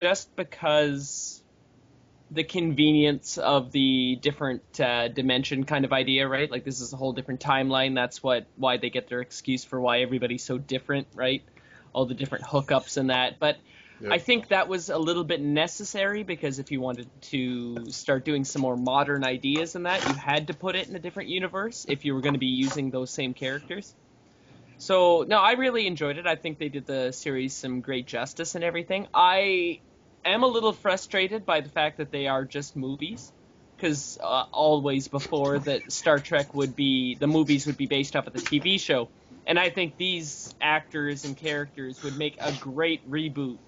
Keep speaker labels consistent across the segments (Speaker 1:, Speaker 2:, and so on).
Speaker 1: just because the convenience of the different dimension kind of idea, right? Like this is a whole different timeline. That's why they get their excuse for why everybody's so different, right? All the different hookups and that. But I think that was a little bit necessary because if you wanted to start doing some more modern ideas in that, you had to put it in a different universe if you were going to be using those same characters. So, no, I really enjoyed it. I think they did the series some great justice and everything. I am a little frustrated by the fact that they are just movies, because always before that Star Trek the movies would be based off of the TV show. And I think these actors and characters would make a great reboot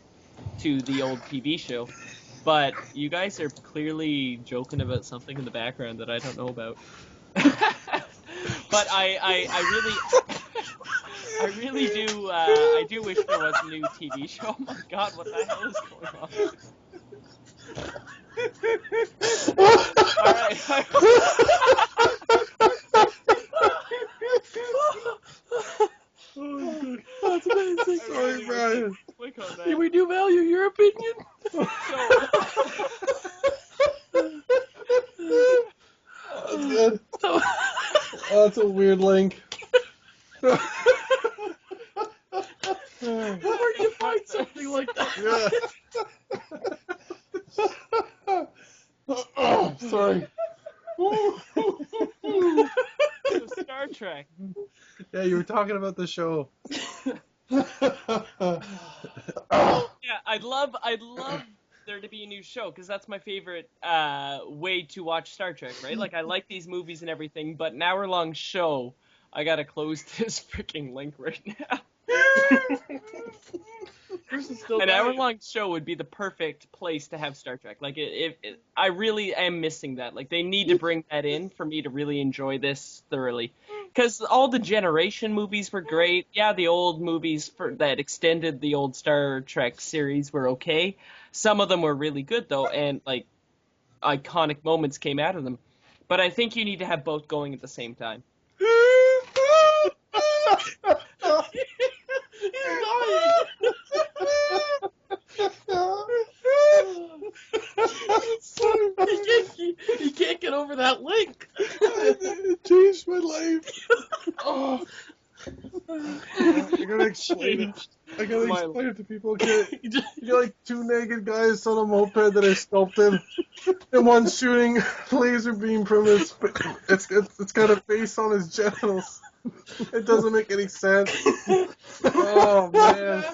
Speaker 1: to the old TV show. But you guys are clearly joking about something in the background that I don't know about. But I really do. I do wish there was a new TV show. Oh my God, what the hell is going on? All right.
Speaker 2: Oh, that's amazing.
Speaker 3: Sorry, Brian.
Speaker 1: Click on that.
Speaker 2: Yeah, we do value your opinion.
Speaker 3: That's good. That's a weird link.
Speaker 2: Where do you find something like that?
Speaker 3: Yeah. Sorry.
Speaker 1: So Star Trek.
Speaker 3: Yeah, you were talking about the show.
Speaker 1: Yeah, I'd love there to be a new show because that's my favorite way to watch Star Trek, right? Like I like these movies and everything, but an hour-long show, I gotta close this freaking link right now. An hour-long show would be the perfect place to have Star Trek. Like, I really am missing that. Like, they need to bring that in for me to really enjoy this thoroughly. Because all the Generation movies were great. Yeah, the old movies that extended the old Star Trek series were okay. Some of them were really good, though, and, like, iconic moments came out of them. But I think you need to have both going at the same time.
Speaker 2: He can't get over that link.
Speaker 3: It changed my life. Oh. I gotta explain it. I gotta explain it to people. Okay, you got like two naked guys on a moped that I sculpted, and one's shooting laser beam from his. It's got a face on his genitals. It doesn't make any sense. Oh man.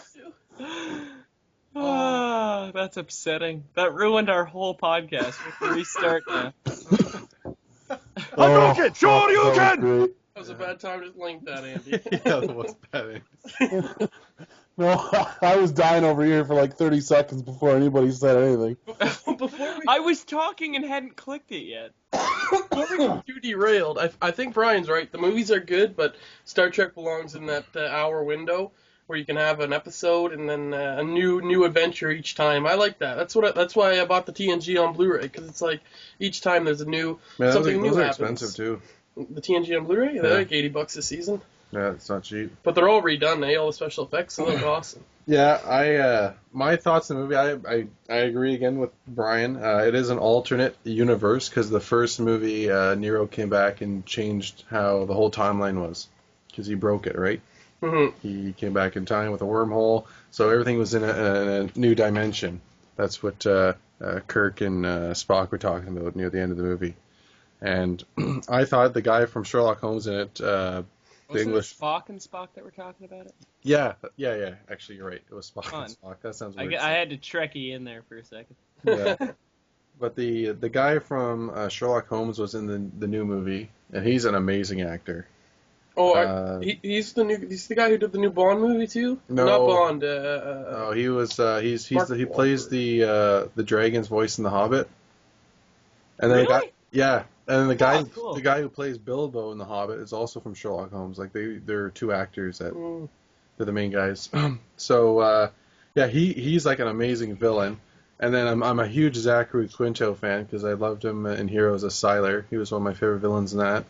Speaker 1: Ah, that's upsetting. That ruined our whole podcast. We have to restart now.
Speaker 2: Hadouken! Shoryuken!
Speaker 3: Great.
Speaker 2: That was a bad time to link that, Andy.
Speaker 3: Yeah, that was bad. No, I was dying over here for like 30 seconds before anybody said anything.
Speaker 1: I was talking and hadn't clicked it yet.
Speaker 2: Before we get too derailed, I think Brian's right. The movies are good, but Star Trek belongs in that hour window where you can have an episode and then a new adventure each time. I like that. That's why I bought the TNG on Blu-ray, because it's like each time there's something new happens.
Speaker 3: Those are expensive too.
Speaker 2: The TNG on Blu-ray, they're like $80 a season.
Speaker 3: Yeah, it's not cheap.
Speaker 2: But they're all redone. All the special effects look awesome.
Speaker 3: Yeah, my thoughts on the movie, I agree again with Brian. It is an alternate universe because the first movie, Nero came back and changed how the whole timeline was because he broke it, right?
Speaker 2: Mm-hmm.
Speaker 3: He came back in time with a wormhole, so everything was in a new dimension. That's what Kirk and Spock were talking about near the end of the movie. And I thought the guy from Sherlock Holmes in it, the English...
Speaker 1: It Spock and Spock that were talking about it?
Speaker 3: Yeah. Actually, you're right. It was Spock and Spock. That sounds weird.
Speaker 1: I had to Trekkie in there for a second.
Speaker 3: Yeah. But the guy from Sherlock Holmes was in the new movie, and he's an amazing actor.
Speaker 2: Oh, he's the guy who did the new Bond movie too?
Speaker 3: No,
Speaker 2: not Bond.
Speaker 3: No, he was he plays the dragon's voice in The Hobbit. And then
Speaker 1: really?
Speaker 3: The guy
Speaker 1: cool.
Speaker 3: the guy who plays Bilbo in The Hobbit is also from Sherlock Holmes. Like they're two actors that they're the main guys. So he's like an amazing villain. And then I'm a huge Zachary Quinto fan because I loved him in Heroes as Sylar. He was one of my favorite villains in that.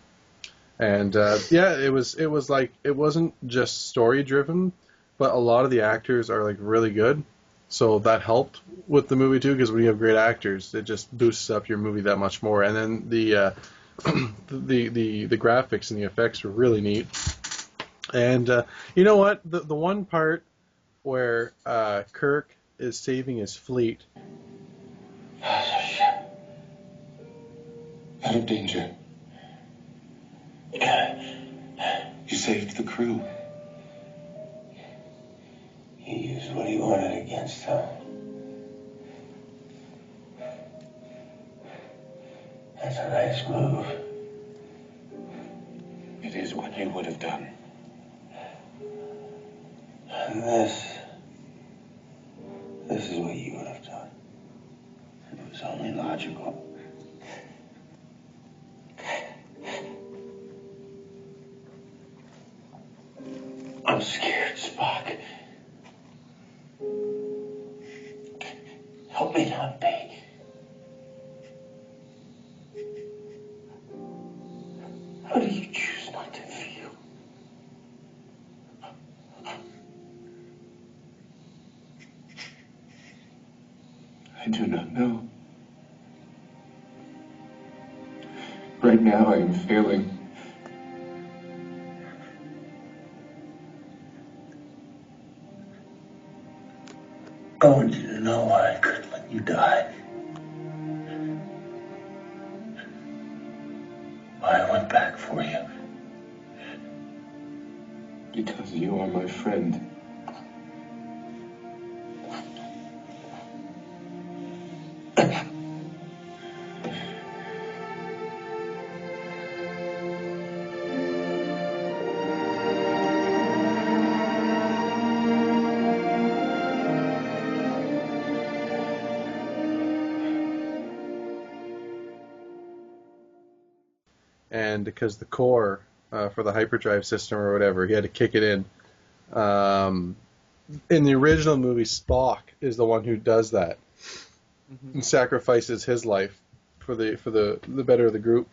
Speaker 3: And it was like it wasn't just story driven, but a lot of the actors are like really good. So that helped with the movie too, because when you have great actors, it just boosts up your movie that much more. And then the the graphics and the effects were really neat. And you know what? The one part where Kirk is saving his fleet.
Speaker 4: Out of danger. You saved the crew. He used what he wanted against them. That's a nice move. It is what you would have done. And this is what you would have done. It was only logical. I'm scared, Spock. Help me not be. How do you choose not to feel? I do not know. Right now I am failing. I want you to know why I couldn't let you die. Why I went back for you. Because you are my friend.
Speaker 3: And because the core for the hyperdrive system or whatever, he had to kick it in. In the original movie, Spock is the one who does that and sacrifices his life for the better of the group.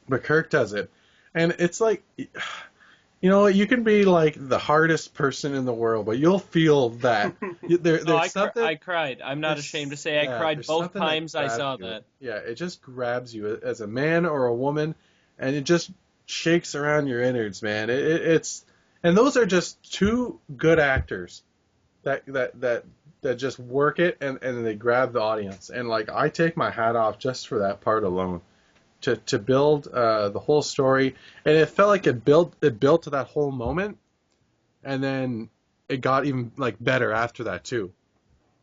Speaker 3: But Kirk does it, and it's like, you know, you can be like the hardest person in the world, but you'll feel that. There's something.
Speaker 1: I cried. I'm not ashamed to say I cried both times I saw
Speaker 3: you.
Speaker 1: that.
Speaker 3: Yeah, it just grabs you as a man or a woman, and it just shakes around your innards, man. It's and those are just two good actors that just work it and they grab the audience. And like, I take my hat off just for that part alone. To build the whole story, and it felt like it built to that whole moment, and then it got even like better after that too.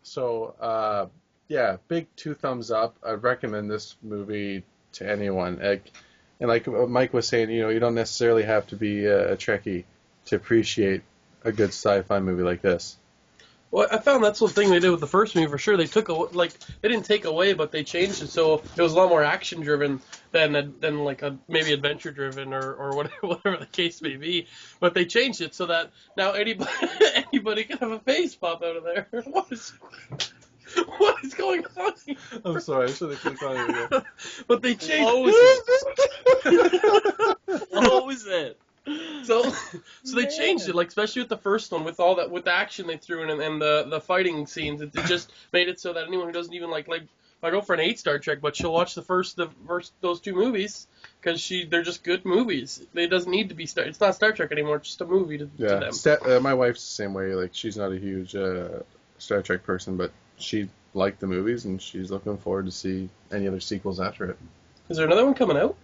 Speaker 3: So yeah, big 2 thumbs up. I'd recommend this movie to anyone. And like Mike was saying, you know, you don't necessarily have to be a Trekkie to appreciate a good sci-fi movie like this.
Speaker 2: Well, I found that's the thing they did with the first movie for sure. They took they didn't take away, but they changed it so it was a lot more action driven than like maybe adventure driven or whatever the case may be. But they changed it so that now anybody can have a face pop out of there. What is going on here?
Speaker 3: I'm sorry, I should have clicked on it again.
Speaker 2: But they changed.
Speaker 1: What was it?
Speaker 2: So they changed it, like especially with the first one, with all that, with the action they threw in and the fighting scenes. It just made it so that anyone who doesn't even like my girlfriend hates Star Trek, but she'll watch the first those 2 movies because they're just good movies. It doesn't need to be it's not Star Trek anymore. It's just a movie to them.
Speaker 3: My wife's the same way. Like, she's not a huge Star Trek person, but she liked the movies and she's looking forward to see any other sequels after it.
Speaker 2: Is there another one coming out?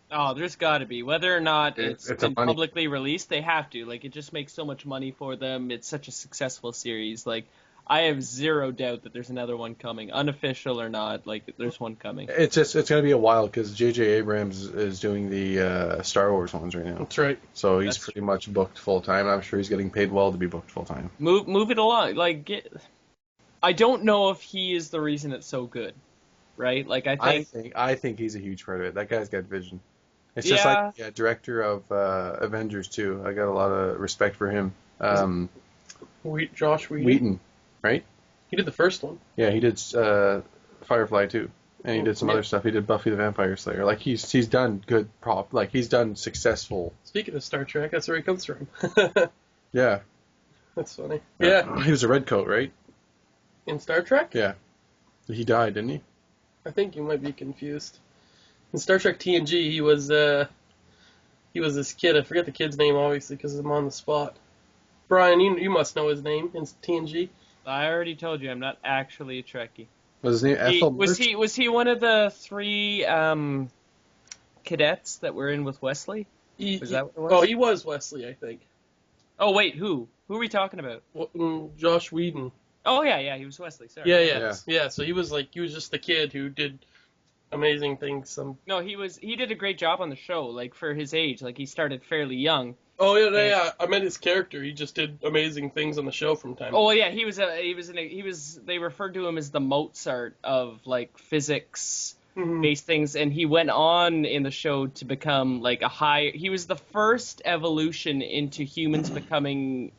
Speaker 1: Oh, there's got to be. Whether or not it's been publicly released, they have to. Like, it just makes so much money for them. It's such a successful series. Like, I have zero doubt that there's another one coming, unofficial or not. Like, there's one coming.
Speaker 3: It's going to be a while because J.J. Abrams is doing the Star Wars ones right now.
Speaker 2: That's right.
Speaker 3: So he's pretty much booked full time. I'm sure he's getting paid well to be booked full time.
Speaker 1: Move it along. Like, I don't know if he is the reason it's so good, right? Like,
Speaker 3: I think he's a huge part of it. That guy's got vision. It's just like director of Avengers too. I got a lot of respect for him.
Speaker 2: Josh
Speaker 3: Whedon, right?
Speaker 2: He did the first one.
Speaker 3: Yeah, he did Firefly too, and he did some other stuff. He did Buffy the Vampire Slayer. Like, he's done good he's done successful.
Speaker 2: Speaking of Star Trek, that's where he comes from.
Speaker 3: Yeah.
Speaker 2: That's funny. Yeah.
Speaker 3: He was a redcoat, right?
Speaker 2: In Star Trek?
Speaker 3: Yeah. He died, didn't he?
Speaker 2: I think you might be confused. In Star Trek TNG, he was this kid. I forget the kid's name, obviously, because I'm on the spot. Brian, you must know his name in TNG.
Speaker 1: I already told you I'm not actually a Trekkie.
Speaker 3: Was his name Ethel Mertz?
Speaker 1: Was he one of the 3 cadets that were in with Wesley? Was that what it was?
Speaker 2: Oh, he was Wesley, I think.
Speaker 1: Oh wait, who? Who are we talking about?
Speaker 2: Josh Whedon.
Speaker 1: Oh yeah, he was Wesley. Sorry.
Speaker 2: Yeah. So he was just the kid who did amazing things.
Speaker 1: No, he did a great job on the show. Like for his age, like he started fairly young.
Speaker 2: Oh yeah. I meant his character. He just did amazing things on the show from time.
Speaker 1: Oh yeah, they referred to him as the Mozart of like physics based things, and he went on in the show to become like he was the first evolution into humans becoming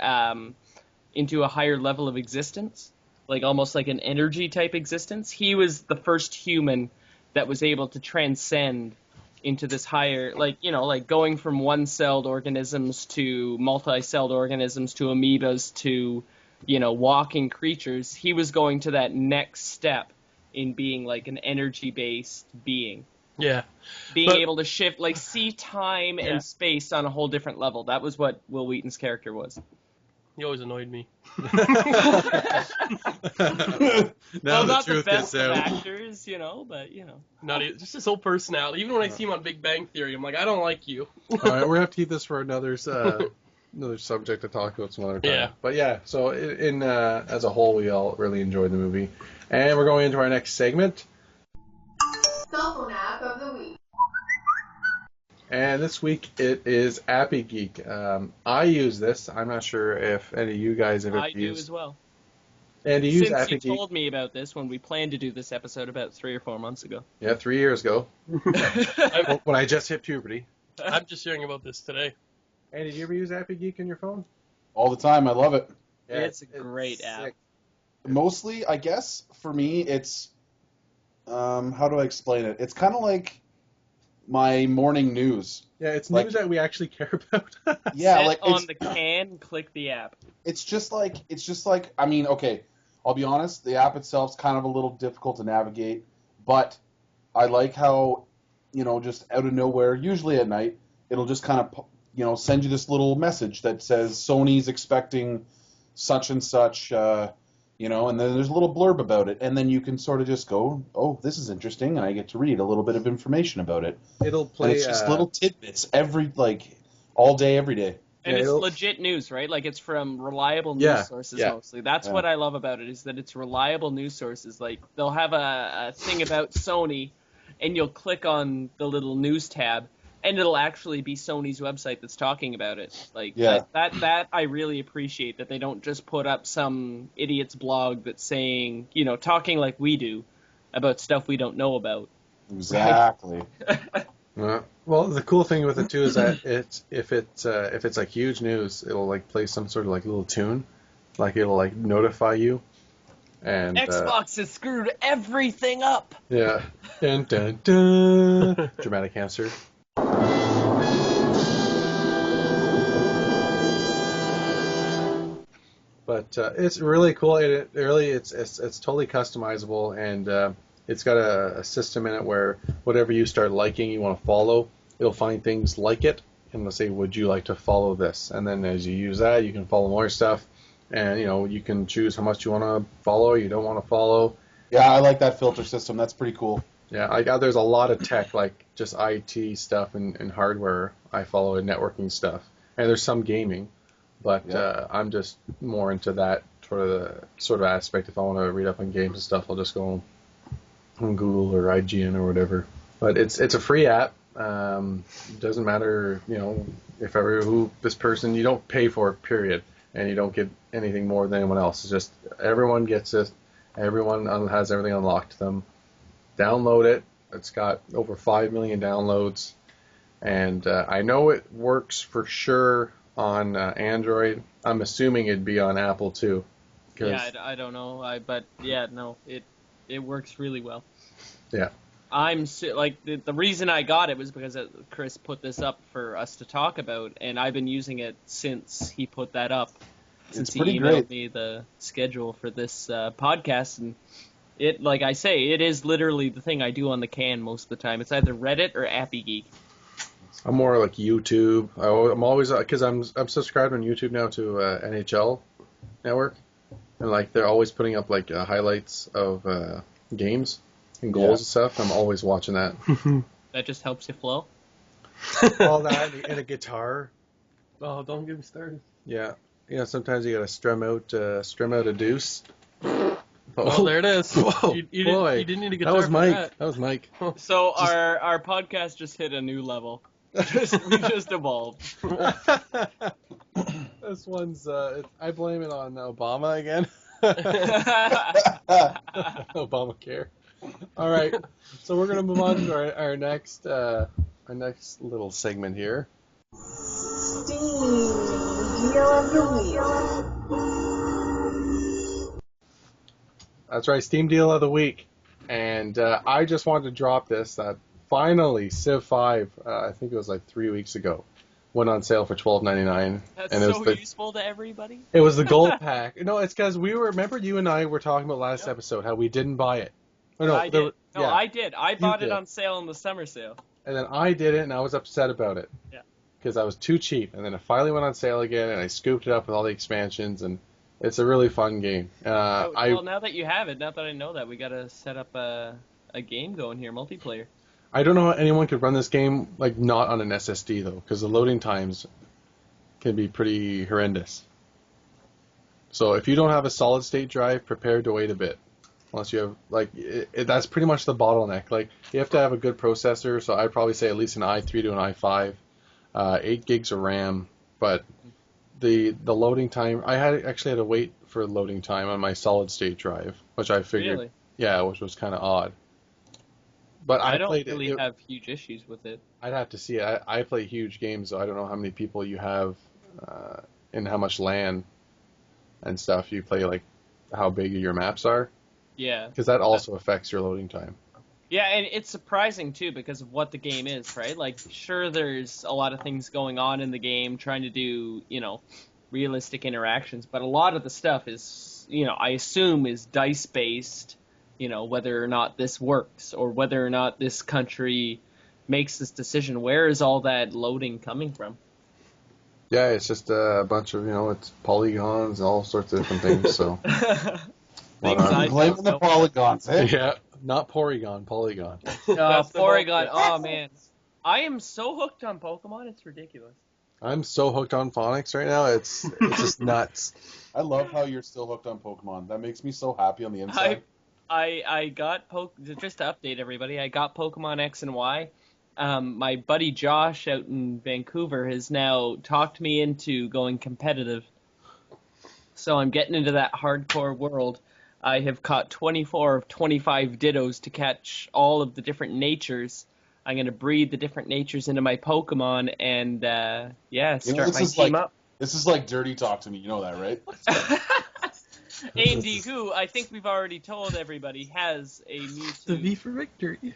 Speaker 1: into a higher level of existence, like almost like an energy type existence. He was the first human that was able to transcend into this higher, like going from one-celled organisms to multi-celled organisms to amoebas to walking creatures. He was going to that next step in being like an energy-based being.
Speaker 2: Yeah.
Speaker 1: Being able to shift, like see time and space on a whole different level. That was what Will Wheaton's character was.
Speaker 2: He always annoyed me.
Speaker 3: Now
Speaker 1: not
Speaker 3: the truth
Speaker 1: the best
Speaker 3: is
Speaker 1: of
Speaker 3: out.
Speaker 1: actors, but
Speaker 2: Not just his whole personality. Even when I see him on Big Bang Theory, I'm like, I don't like you.
Speaker 3: All right, we're gonna have to keep this for another subject to talk about some other time.
Speaker 2: Yeah.
Speaker 3: But yeah, so in as a whole, we all really enjoyed the movie, and we're going into our next segment.
Speaker 5: Cell phone app of the week.
Speaker 3: And this week it is Appy Geek. I use this. I'm not sure if any of you guys have ever used.
Speaker 1: I do as well.
Speaker 3: And you use
Speaker 1: Since
Speaker 3: Appy
Speaker 1: you
Speaker 3: Geek?
Speaker 1: told me about this when we planned to do this episode about 3 or 4 months ago.
Speaker 3: Yeah, 3 years ago. When I just hit puberty.
Speaker 2: I'm just hearing about this today.
Speaker 3: And did you ever use Appy Geek on your phone?
Speaker 6: All the time. I love it.
Speaker 3: Yeah,
Speaker 1: It's a great app.
Speaker 3: sick.
Speaker 6: Mostly, I guess, for me, it's, how do I explain it? It's kind of like my morning news.
Speaker 3: Yeah, it's
Speaker 6: Like-
Speaker 3: news that we actually care about.
Speaker 6: Yeah,
Speaker 1: Set
Speaker 6: like
Speaker 1: on
Speaker 6: it's,
Speaker 1: the can, click the app.
Speaker 6: it's just like, I mean, okay, I'll be honest, the app itself's kind of a little difficult to navigate, but I like how, just out of nowhere, usually at night, it'll just kind of, send you this little message that says Sony's expecting such and such, and then there's a little blurb about it, and then you can sort of just go, oh, this is interesting, and I get to read a little bit of information about it.
Speaker 3: It'll
Speaker 6: And
Speaker 3: play.
Speaker 6: it's just little tidbits all day, every day.
Speaker 1: And
Speaker 3: Yeah,
Speaker 1: it's
Speaker 3: it'll-
Speaker 1: legit news, right? Like it's from reliable news
Speaker 3: Yeah,
Speaker 1: sources
Speaker 3: yeah.
Speaker 1: mostly. That's
Speaker 6: Yeah.
Speaker 1: what I love about it, is that it's reliable news sources. Like they'll have a thing about Sony, and you'll click on the little news tab, and it'll actually be Sony's website that's talking about it. Like
Speaker 6: Yeah.
Speaker 1: that I really appreciate, that they don't just put up some idiot's blog that's saying, talking like we do about stuff we don't know about.
Speaker 6: Exactly.
Speaker 3: Well, the cool thing with it too is that if it's like huge news, it'll like play some sort of like little tune, like it'll like notify you. And
Speaker 1: Xbox has screwed everything up.
Speaker 3: yeah, dun dun dun, dramatic answer. But it's really cool. It's totally customizable, and it's got a system in it where whatever you start liking, you want to follow, it'll find things like it, and it'll say, would you like to follow this? And then as you use that, you can follow more stuff, and you can choose how much you want to follow, you don't want to follow.
Speaker 6: Yeah, I like that filter system. That's pretty cool.
Speaker 3: Yeah, there's a lot of tech, like just IT stuff and hardware I follow, and networking stuff, and there's some gaming. But
Speaker 6: Yeah.
Speaker 3: I'm just more into that sort of aspect. If I want to read up on games and stuff, I'll just go on Google or IGN or whatever. But it's a free app. It doesn't matter, if ever who this person, you don't pay for it, period, and you don't get anything more than anyone else. It's just everyone gets it. Everyone has everything unlocked to them. Download it. It's got over 5 million downloads, and I know it works for sure on Android. I'm assuming it'd be on Apple too.
Speaker 1: Yeah, I don't know. It works really well.
Speaker 3: Yeah.
Speaker 1: The reason I got it was because Chris put this up for us to talk about, and I've been using it since he put that up. since
Speaker 6: It's
Speaker 1: he
Speaker 6: pretty
Speaker 1: emailed
Speaker 6: great.
Speaker 1: me the schedule for this podcast, and it, like I say, it is literally the thing I do on the can most of the time. It's either Reddit or Appy Geek.
Speaker 7: I'm more like YouTube. I'm always because I'm subscribed on YouTube now to NHL Network, and like they're always putting up like highlights of games and goals and stuff. I'm always watching that.
Speaker 1: That just helps you flow.
Speaker 7: All that and a guitar.
Speaker 2: Oh, don't get me started.
Speaker 7: Yeah, sometimes you gotta strum out a deuce.
Speaker 2: Oh, there it is.
Speaker 7: Whoa,
Speaker 2: You
Speaker 7: boy.
Speaker 2: didn't need a guitar
Speaker 7: That was
Speaker 2: for
Speaker 7: Mike.
Speaker 2: that.
Speaker 7: That was Mike.
Speaker 1: So our podcast just hit a new level. We just evolved.
Speaker 7: This one's. I blame it on Obama again. Obamacare. All right, so we're gonna move on to our next little segment here.
Speaker 5: Steam Deal of the Week.
Speaker 7: That's right, Steam Deal of the Week, and I just wanted to drop this that finally Civ 5. I think it was like 3 weeks ago. Went on sale for $12.99.
Speaker 1: That's
Speaker 7: and it
Speaker 1: so
Speaker 7: was
Speaker 1: useful to everybody.
Speaker 7: It was the gold pack. No, it's because remember you and I were talking about last episode how we didn't buy it. Oh, no,
Speaker 1: I did. I did. I bought
Speaker 7: did.
Speaker 1: it on sale in the summer sale.
Speaker 7: And then I did it, and I was upset about it.
Speaker 1: Yeah.
Speaker 7: Because I was too cheap. And then it finally went on sale again, and I scooped it up with all the expansions, and it's a really fun game.
Speaker 1: Well, now that you have it, now that I know that, we gotta set up a game going here, multiplayer.
Speaker 7: I don't know how anyone could run this game like not on an SSD though, because the loading times can be pretty horrendous. So if you don't have a solid state drive, prepare to wait a bit. Unless you have that's pretty much the bottleneck. Like you have to have a good processor. So I'd probably say at least an i3 to an i5, 8 gigs of RAM. But the loading time, I actually had to wait for loading time on my solid state drive, which I figured,
Speaker 1: Really?
Speaker 7: yeah, which was kind of odd. But
Speaker 1: I
Speaker 7: I
Speaker 1: don't
Speaker 7: played
Speaker 1: really have huge issues with it.
Speaker 7: I'd have to see it. I play huge games, so I don't know how many people you have and how much LAN and stuff you play, like how big your maps are.
Speaker 1: Yeah.
Speaker 7: Because that also affects your loading time.
Speaker 1: Yeah, and it's surprising, too, because of what the game is, right? Like, sure, there's a lot of things going on in the game, trying to do, realistic interactions, but a lot of the stuff is, I assume is dice-based, whether or not this works, or whether or not this country makes this decision. Where is all that loading coming from?
Speaker 7: Yeah, it's just a bunch of, it's polygons and all sorts of different things, so.
Speaker 1: Things I
Speaker 6: Blaming
Speaker 1: don't
Speaker 6: the
Speaker 1: know.
Speaker 6: polygons, eh?
Speaker 7: Yeah, not Porygon, Polygon.
Speaker 1: Porygon. Oh, man. I am so hooked on Pokemon, it's ridiculous.
Speaker 7: I'm so hooked on phonics right now, it's just nuts.
Speaker 6: I love how you're still hooked on Pokemon. That makes me so happy on the inside.
Speaker 1: I got just to update everybody, I got Pokemon X and Y. My buddy Josh out in Vancouver has now talked me into going competitive. So I'm getting into that hardcore world. I have caught 24 of 25 Dittos to catch all of the different natures. I'm going to breed the different natures into my Pokemon and, start my team up.
Speaker 6: This is like dirty talk to me, you know that, right?
Speaker 1: Andy, who I think we've already told everybody has a
Speaker 2: The V
Speaker 1: Mewtwo
Speaker 2: for victory.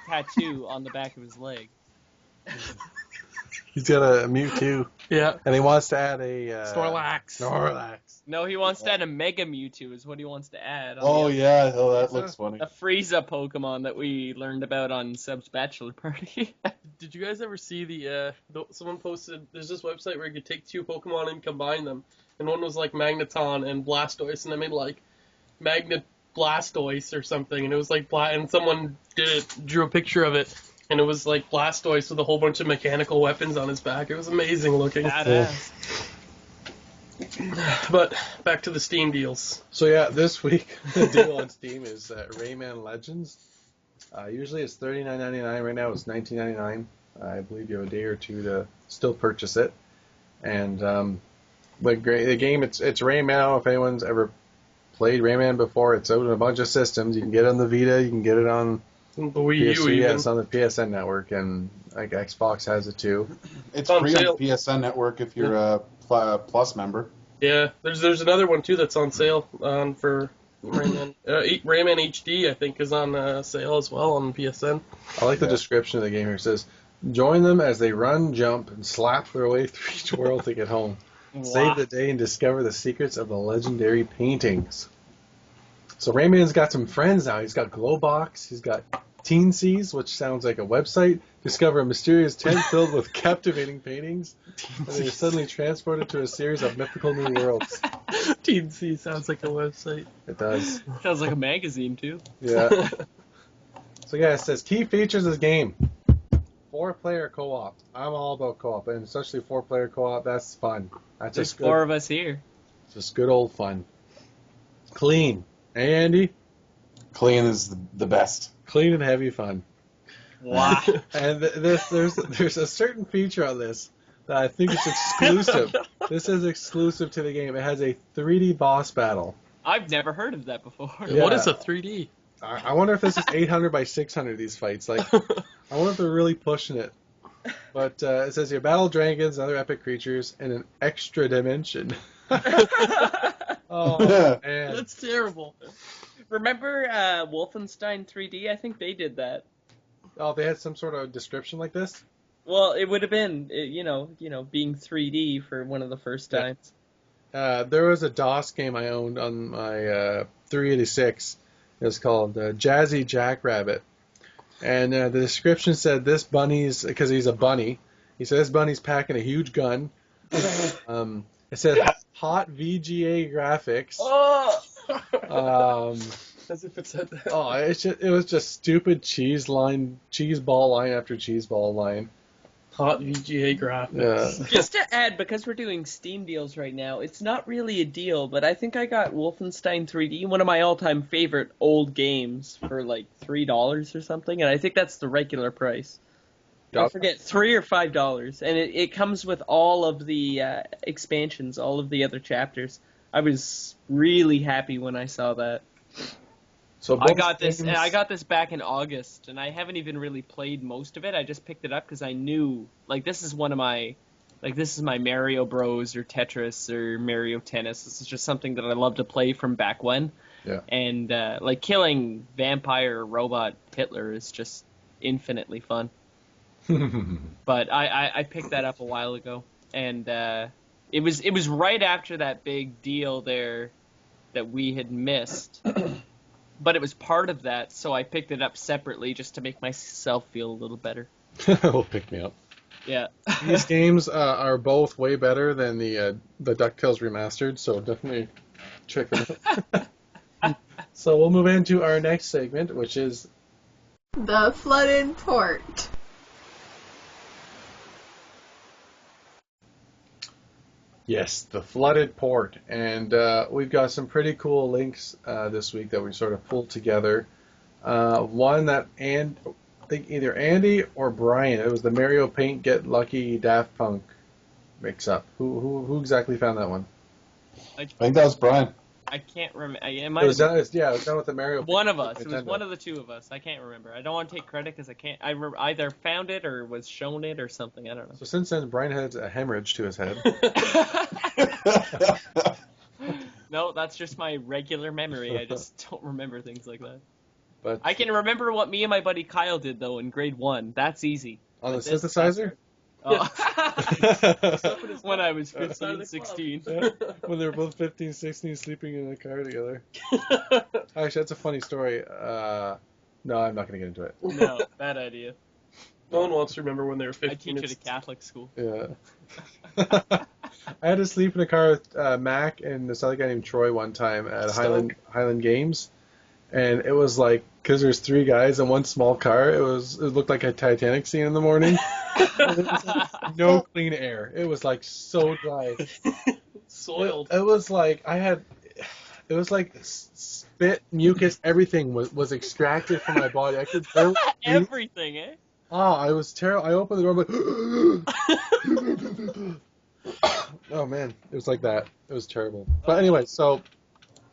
Speaker 1: tattoo on the back of his leg.
Speaker 7: He's got a Mewtwo,
Speaker 2: Yeah.
Speaker 7: and he wants to add a...
Speaker 2: Snorlax.
Speaker 1: No, he wants to add a Mega Mewtwo is what he wants to add.
Speaker 6: Oh, yeah. Oh, that looks funny.
Speaker 1: A Frieza Pokemon that we learned about on Seb's bachelor party.
Speaker 2: Did you guys ever see someone posted, there's this website where you could take two Pokemon and combine them, and one was like Magneton and Blastoise, and they made like Magnet Blastoise or something, and it was like, and someone drew a picture of it, and it was like Blastoise with a whole bunch of mechanical weapons on his back. It was amazing looking.
Speaker 1: Badass.
Speaker 2: But back to the Steam deals.
Speaker 7: So yeah, this week the deal on Steam is Rayman Legends. Usually it's $39.99. Right now it's $19.99. I believe you have a day or two to still purchase it. And the game, it's Rayman. If anyone's ever played Rayman before, it's out on a bunch of systems. You can get it on the Vita. You can get it on
Speaker 2: The Wii U
Speaker 7: PS3. Yeah,
Speaker 2: even.
Speaker 7: it's on the PSN network, and like Xbox has it too.
Speaker 6: It's
Speaker 2: on
Speaker 6: free
Speaker 2: sale.
Speaker 6: on the PSN network if you're a Plus member.
Speaker 2: Yeah, there's another one too that's on sale for Rayman. Rayman HD, I think, is on sale as well on PSN.
Speaker 7: I like the description of the game here. It says, join them as they run, jump, and slap their way through each world to get home. Save the day and discover the secrets of the legendary paintings. So Rayman's got some friends now. He's got Glowbox. He's got Teensies, which sounds like a website. Discover a mysterious tent filled with captivating paintings. And then you're suddenly transported to a series of mythical new worlds.
Speaker 2: Teensy sounds like a website.
Speaker 7: It does.
Speaker 1: Sounds like a magazine, too.
Speaker 7: Yeah. So yeah, it says key features of the game. 4-player co-op. I'm all about co-op, and especially 4-player co-op. That's fun. That's
Speaker 1: There's
Speaker 7: just good.
Speaker 1: 4 of us here.
Speaker 7: Just good old fun. Clean. Hey, Andy?
Speaker 6: Clean is the best.
Speaker 7: Clean and heavy fun.
Speaker 1: Wow.
Speaker 7: And there's a certain feature on this that I think is exclusive. This is exclusive to the game. It has a 3D boss battle.
Speaker 1: I've never heard of that before.
Speaker 7: Yeah.
Speaker 2: What is a 3D?
Speaker 7: I wonder if this is 800 by 600, these fights. Like, I wonder if they're really pushing it. But it says here, battle dragons and other epic creatures in an extra dimension. Oh, man.
Speaker 2: That's terrible.
Speaker 1: Remember Wolfenstein 3D? I think they did that.
Speaker 7: Oh, they had some sort of description like this?
Speaker 1: Well, it would have been, being 3D for one of the first
Speaker 7: Yeah.
Speaker 1: times.
Speaker 7: There was a DOS game I owned on my 386. It was called Jazzy Jackrabbit. And the description said this bunny's, because he's a bunny, he said this bunny's packing a huge gun. It said hot VGA graphics.
Speaker 1: Oh!
Speaker 2: As if it said that.
Speaker 7: Oh, it was just stupid cheese ball line after cheese ball line.
Speaker 2: Hot VGA graphics.
Speaker 7: Yeah.
Speaker 1: Just to add, because we're doing Steam deals right now, it's not really a deal, but I think I got Wolfenstein 3D, one of my all-time favorite old games, for like $3 or something, and I think that's the regular price. I forget, $3 or $5, and it comes with all of the expansions, all of the other chapters. I was really happy when I saw that.
Speaker 7: So
Speaker 1: I got this back in August, and I haven't even really played most of it. I just picked it up because I knew, this is my Mario Bros. Or Tetris or Mario Tennis. This is just something that I love to play from back when.
Speaker 7: Yeah.
Speaker 1: And, killing vampire robot Hitler is just infinitely fun. But I picked that up a while ago, and it was right after that big deal there that we had missed. But it was part of that, so I picked it up separately just to make myself feel a little better.
Speaker 7: Will pick me up.
Speaker 1: Yeah.
Speaker 7: These games are both way better than the DuckTales remastered, so definitely check them out. So we'll move into our next segment, which is
Speaker 5: The Flooded Port.
Speaker 7: yes, the flooded port, and we've got some pretty cool links this week that we sort of pulled together. One that I think either Andy or Brian, it was the Mario Paint Get Lucky Daft Punk mix-up. Who exactly found that one?
Speaker 6: I think that was Brian.
Speaker 1: I can't remember.
Speaker 7: It was done with the Mario.
Speaker 1: One
Speaker 7: Paint
Speaker 1: of us. It was
Speaker 7: Nintendo.
Speaker 1: one of the two of us. I can't remember. I don't want to take credit because I can't. I either found it or was shown it or something. I don't know.
Speaker 7: So since then, Brian has a hemorrhage to his head.
Speaker 1: No, that's just my regular memory. I just don't remember things like that.
Speaker 7: But
Speaker 1: I can remember what me and my buddy Kyle did, though, in grade 1. That's easy.
Speaker 7: on the
Speaker 1: But this-
Speaker 7: synthesizer,
Speaker 1: Oh. When I was
Speaker 2: Outside of
Speaker 1: 15,
Speaker 2: the
Speaker 1: 16.
Speaker 7: when they were both 15, 16, sleeping in a car together. Actually, that's a funny story. No, I'm not going to get into it.
Speaker 1: No, bad idea.
Speaker 2: No one wants to remember when they were 15.
Speaker 1: I teach at a Catholic school.
Speaker 7: Yeah. I had to sleep in a car with Mac and this other guy named Troy one time at Highland Games, and it was like, because there's 3 guys in one small car, it looked like a Titanic scene in the morning. It was like no clean air. It was like so dry.
Speaker 2: Soiled.
Speaker 7: It was like it was like spit, mucus, everything was extracted from my body. I could barely breathe.
Speaker 1: Everything, eh?
Speaker 7: Oh, I was terrible. I opened the door, I'm like, oh man, it was like that. It was terrible. But anyway, so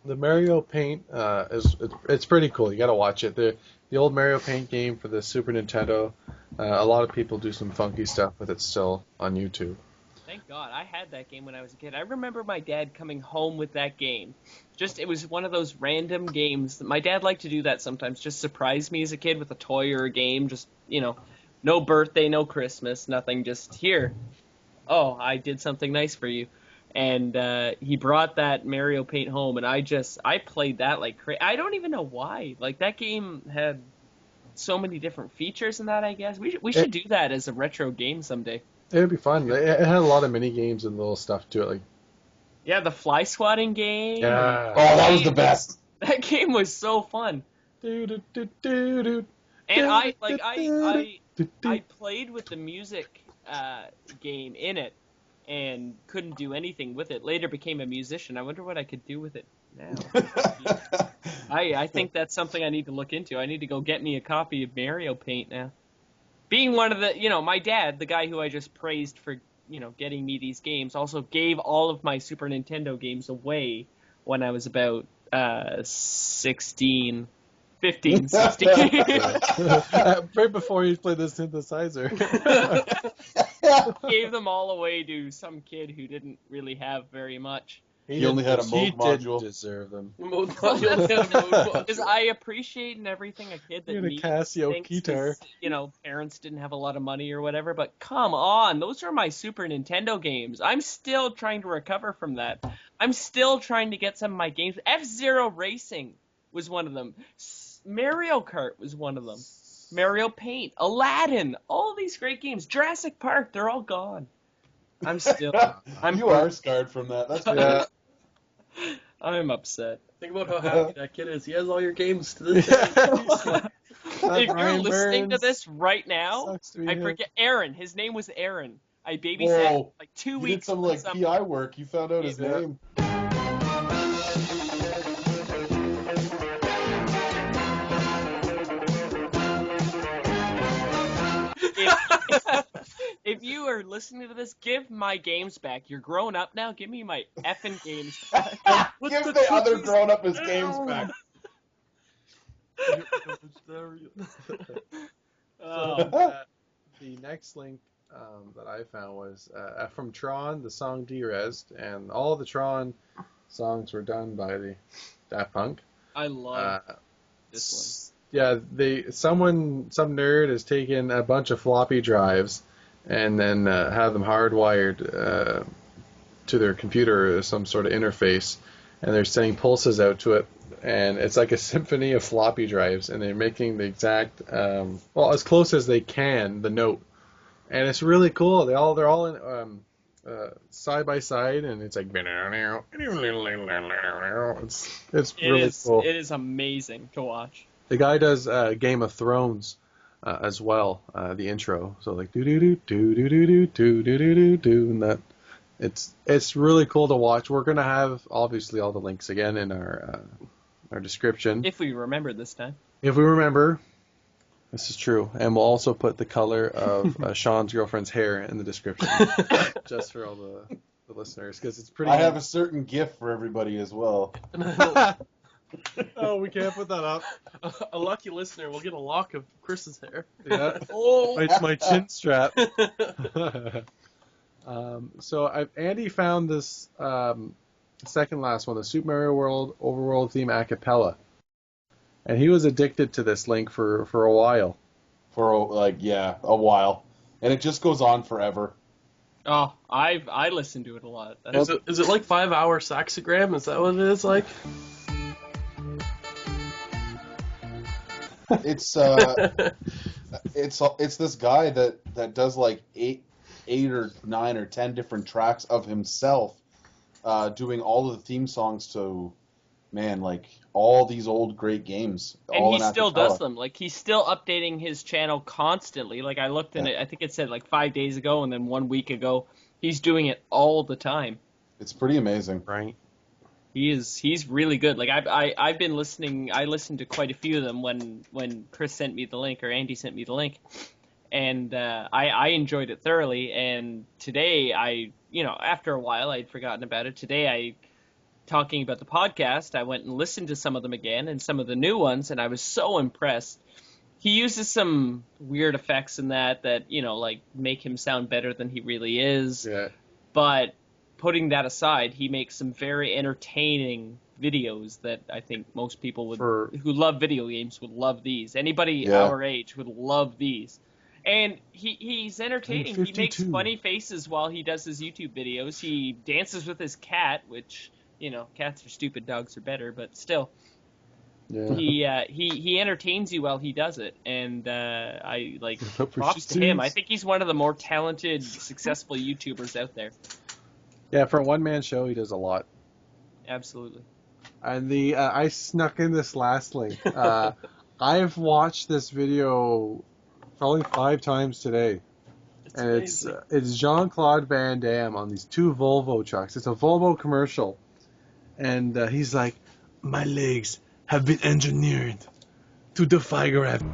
Speaker 7: the Mario Paint it's pretty cool. You got to watch it. The old Mario Paint game for the Super Nintendo. A lot of people do some funky stuff with it still on YouTube.
Speaker 1: Thank God. I had that game when I was a kid. I remember my dad coming home with that game. It was one of those random games. My dad liked to do that sometimes. Just surprise me as a kid with a toy or a game. Just, no birthday, no Christmas, nothing. Just, here. Oh, I did something nice for you. And he brought that Mario Paint home, and I played that like crazy. I don't even know why. Like, that game had so many different features in that, I guess. We should do that as a retro game someday.
Speaker 7: It would be fun. It had a lot of mini games and little stuff to it. Like,
Speaker 1: yeah, the fly swatting game.
Speaker 7: yeah.
Speaker 6: Oh, that was the best.
Speaker 1: That game was so fun. And I played with the music game in it and couldn't do anything with it. Later became a musician. I wonder what I could do with it now. I think that's something I need to look into. I need to go get me a copy of Mario Paint now. Being one of the, my dad, the guy who I just praised for, getting me these games, also gave all of my Super Nintendo games away when I was about 16. 15, 16.
Speaker 7: Right before you played the synthesizer.
Speaker 1: Gave them all away to some kid who didn't really have very much.
Speaker 6: He only had a mode module.
Speaker 7: He didn't deserve them.
Speaker 1: Because I appreciate in everything a kid that
Speaker 7: a Casio
Speaker 1: thinks
Speaker 7: guitar.
Speaker 1: Parents didn't have a lot of money or whatever, but come on, those are my Super Nintendo games. I'm still trying to recover from that. I'm still trying to get some of my games. F-Zero Racing was one of them. Mario Kart was one of them. Mario Paint, Aladdin, all these great games. Jurassic Park, they're all gone. I'm still...
Speaker 6: You are scarred from that. That's
Speaker 7: yeah.
Speaker 1: I'm upset.
Speaker 2: Think about how happy that kid is. He has all your games to this day.
Speaker 1: If you're listening to this right now, I
Speaker 7: him.
Speaker 1: forget Aaron. His name was Aaron. I babysat like 2 weeks.
Speaker 6: You did some PI work. You found out his name.
Speaker 1: If you are listening to this, give my games back. You're grown up now. Give me my effing games back.
Speaker 6: Give the other grown up his games back.
Speaker 7: The next link that I found was from Tron, the song Derezzed, and all the Tron songs were done by the Daft Punk.
Speaker 1: I love this one.
Speaker 7: Yeah, some nerd has taken a bunch of floppy drives and then have them hardwired to their computer as some sort of interface, and they're sending pulses out to it, and it's like a symphony of floppy drives, and they're making the exact, as close as they can, the note, and it's really cool. They're all in side by side, and it's like it's really cool.
Speaker 1: It is amazing to watch.
Speaker 7: The guy does Game of Thrones as well, the intro. So like do do do do do do do do do do, and that it's really cool to watch. We're gonna have obviously all the links again in our description.
Speaker 1: If we remember this time.
Speaker 7: If we remember, this is true, and we'll also put the color of Sean's girlfriend's hair in the description, just for all the listeners, because it's pretty.
Speaker 6: I have a certain GIF for everybody as well.
Speaker 7: Oh, we can't put that up.
Speaker 2: A lucky listener will get a lock of Chris's hair.
Speaker 7: Yeah.
Speaker 2: Oh,
Speaker 7: It's my chin strap. So Andy found this second last one, the Super Mario World Overworld theme a cappella, and he was addicted to this link for a while.
Speaker 6: For a while, and it just goes on forever.
Speaker 1: Oh, I listen to it a lot.
Speaker 2: Is it like 5 hour saxogram? Is that what it is like?
Speaker 6: It's this guy that does like eight or 9 or 10 different tracks of himself, doing all of the theme songs to, like all these old great games.
Speaker 1: And he still does them. Like, he's still updating his channel constantly. Like, I looked in it, I think it said like 5 days ago, and then 1 week ago. He's doing it all the time.
Speaker 6: It's pretty amazing,
Speaker 7: right?
Speaker 1: He's really good. Like, I've been listening. I listened to quite a few of them when Chris sent me the link, or Andy sent me the link, and I enjoyed it thoroughly. And today after a while I'd forgotten about it. Today talking about the podcast, I went and listened to some of them again and some of the new ones, and I was so impressed. He uses some weird effects in that like make him sound better than he really is.
Speaker 7: Yeah.
Speaker 1: But putting that aside, he makes some very entertaining videos that I think most people who love video games would love these. Anybody our age would love these. And he's entertaining. He makes
Speaker 7: 52.
Speaker 1: funny faces while he does his YouTube videos. He dances with his cat, which, you know, cats are stupid, dogs are better, but still.
Speaker 7: Yeah.
Speaker 1: He entertains you while he does it, and I like
Speaker 7: Up for
Speaker 1: props to him. I
Speaker 7: shits.
Speaker 1: think he's one of the more talented, successful YouTubers out there.
Speaker 7: Yeah, for a one-man show, he does a lot.
Speaker 1: Absolutely.
Speaker 3: And I snuck in this last link. I've watched this video probably 5 times today.
Speaker 2: It's
Speaker 3: And
Speaker 2: amazing.
Speaker 3: it's Jean-Claude Van Damme on these 2 Volvo trucks. It's a Volvo commercial. And he's like, my legs have been engineered to defy gravity.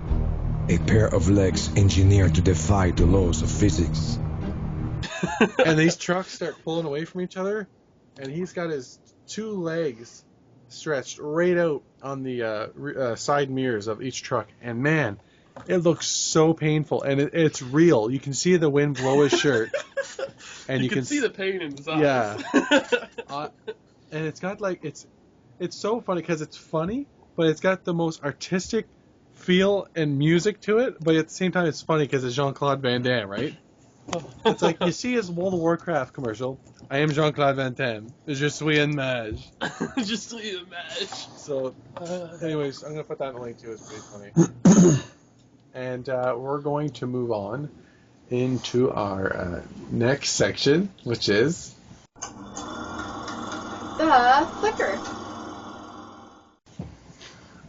Speaker 8: A pair of legs engineered to defy the laws of physics.
Speaker 3: And these trucks start pulling away from each other. And he's got his 2 legs stretched right out on the side mirrors of each truck. And man, it looks so painful. And it's real. You can see the wind blow his shirt. And
Speaker 2: you can see the pain in his eyes.
Speaker 3: Yeah. And it's got like, it's so funny because it's funny, but it's got the most artistic feel and music to it. But at the same time, it's funny because it's Jean-Claude Van Damme, right? It's like you see his World of Warcraft commercial. I am Jean-Claude Van Damme. Je suis un mage.
Speaker 2: Just so you imagine.
Speaker 3: So, anyways, I'm gonna put that in a link too. It's pretty funny. And we're going to move on into our next section, which is
Speaker 5: The flicker.